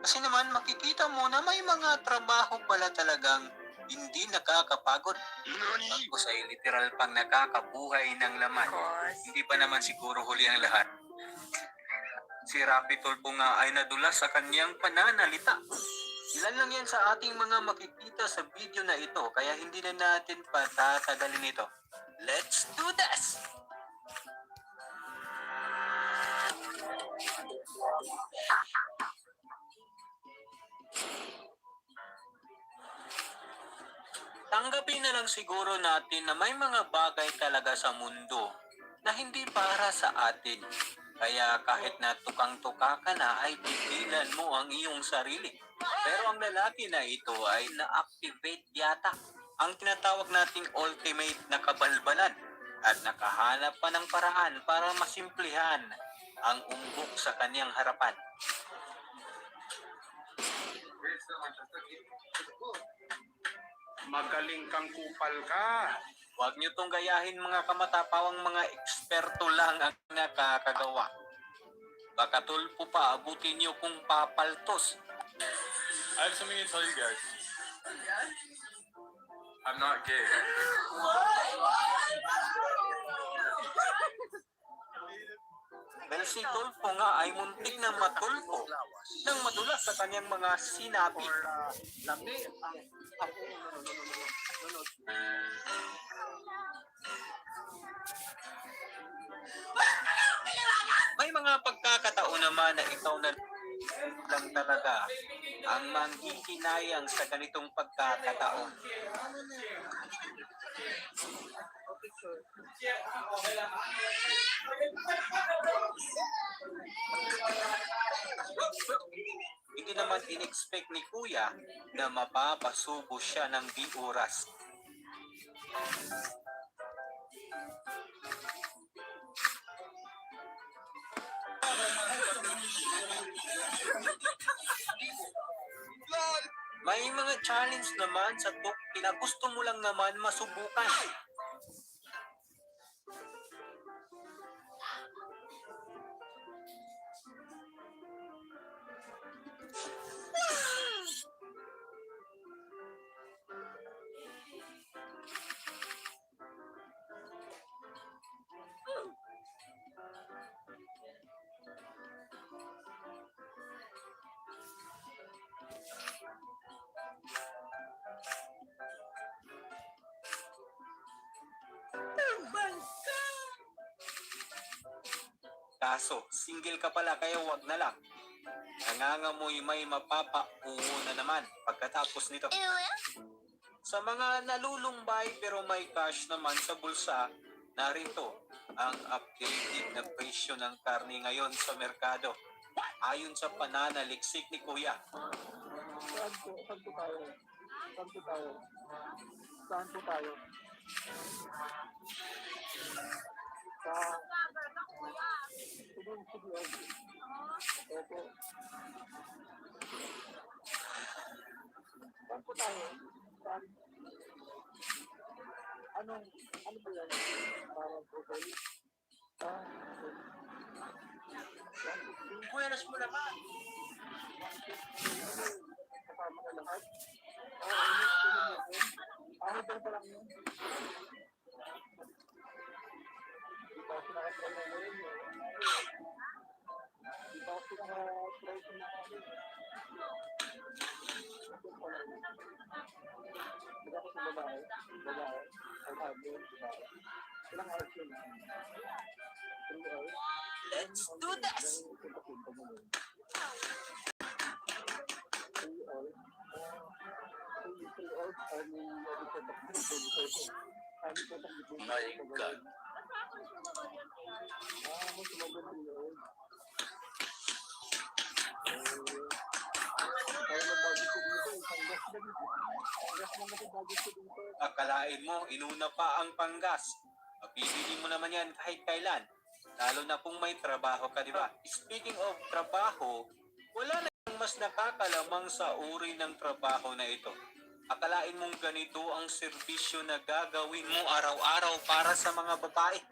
Kasi naman makikita mo na may mga trabaho pala talagang hindi nakakapagod. Tapos ay literal pang nakakabuhay ng laman. Hindi pa naman siguro huli ang lahat. Si Rapi Tulpo nga ay nadulas sa kanyang pananalita. Ilan lang yan sa ating mga makikita sa video na ito, kaya hindi na natin patatagalin ito. Let's do this! Tanggapin na lang siguro natin na may mga bagay talaga sa mundo na hindi para sa atin. Kaya kahit na tukang-tuka ka na ay pigilan mo ang iyong sarili. Pero ang lalaki na ito ay na-activate yata ang tinatawag nating ultimate na kabalbalan at nakahanap pa ng paraan para masimplihan ang umbok sa kanyang harapan. Magaling kang kupal ka. Huwag niyo tong gayahin mga kamatapawang mga eksperto lang ang nakakagawa. Baka tulpo pa abutin niyo kung papaltos. I have something to tell you guys. I'm not gay. Dahil si Tulpo nga ay muntik na matulpo nang madulas sa kanyang mga sinabi. May mga pagkakataon naman na ikaw na lang talaga ang manghihinayang sa ganitong pagkakataon. Hindi naman in-expect ni Kuya na mapapasubo siya ng di oras. May mga challenge naman sa talk na gusto mo lang naman masubukan. Kaso, single ka pala kaya wag na lang. Nangangamoy may mapapauwo na naman pagkatapos nito. Sa mga nalulumbay pero may cash naman sa bulsa, narito ang updated na presyo ng karne ngayon sa merkado. Ayon sa pananaliksik ni Kuya. Saan po tayo? Saan po tayo? Saan? Ano ba yan? Parang hotel? Buenas mo naman. Kasama ka lahat? Hotel pa lang yun. Di ba ako nakatry na ngayon? Di ba ako nakatry na ngayon? Di ba ako sa babae? Babae? Ay, sabi, babae. Ilang hours yun? 3 hours? Let's do this! 3 hours? 3 hours? I mean, My God. Akalain mo, inuna pa ang panggas. Mabibili mo naman yan kahit kailan. Lalo na kung may trabaho ka, di ba? Speaking of trabaho, wala na mas nakakalamang sa uri ng trabaho na ito. Akalain mong ganito ang serbisyo na gagawin mo araw-araw para sa mga babae.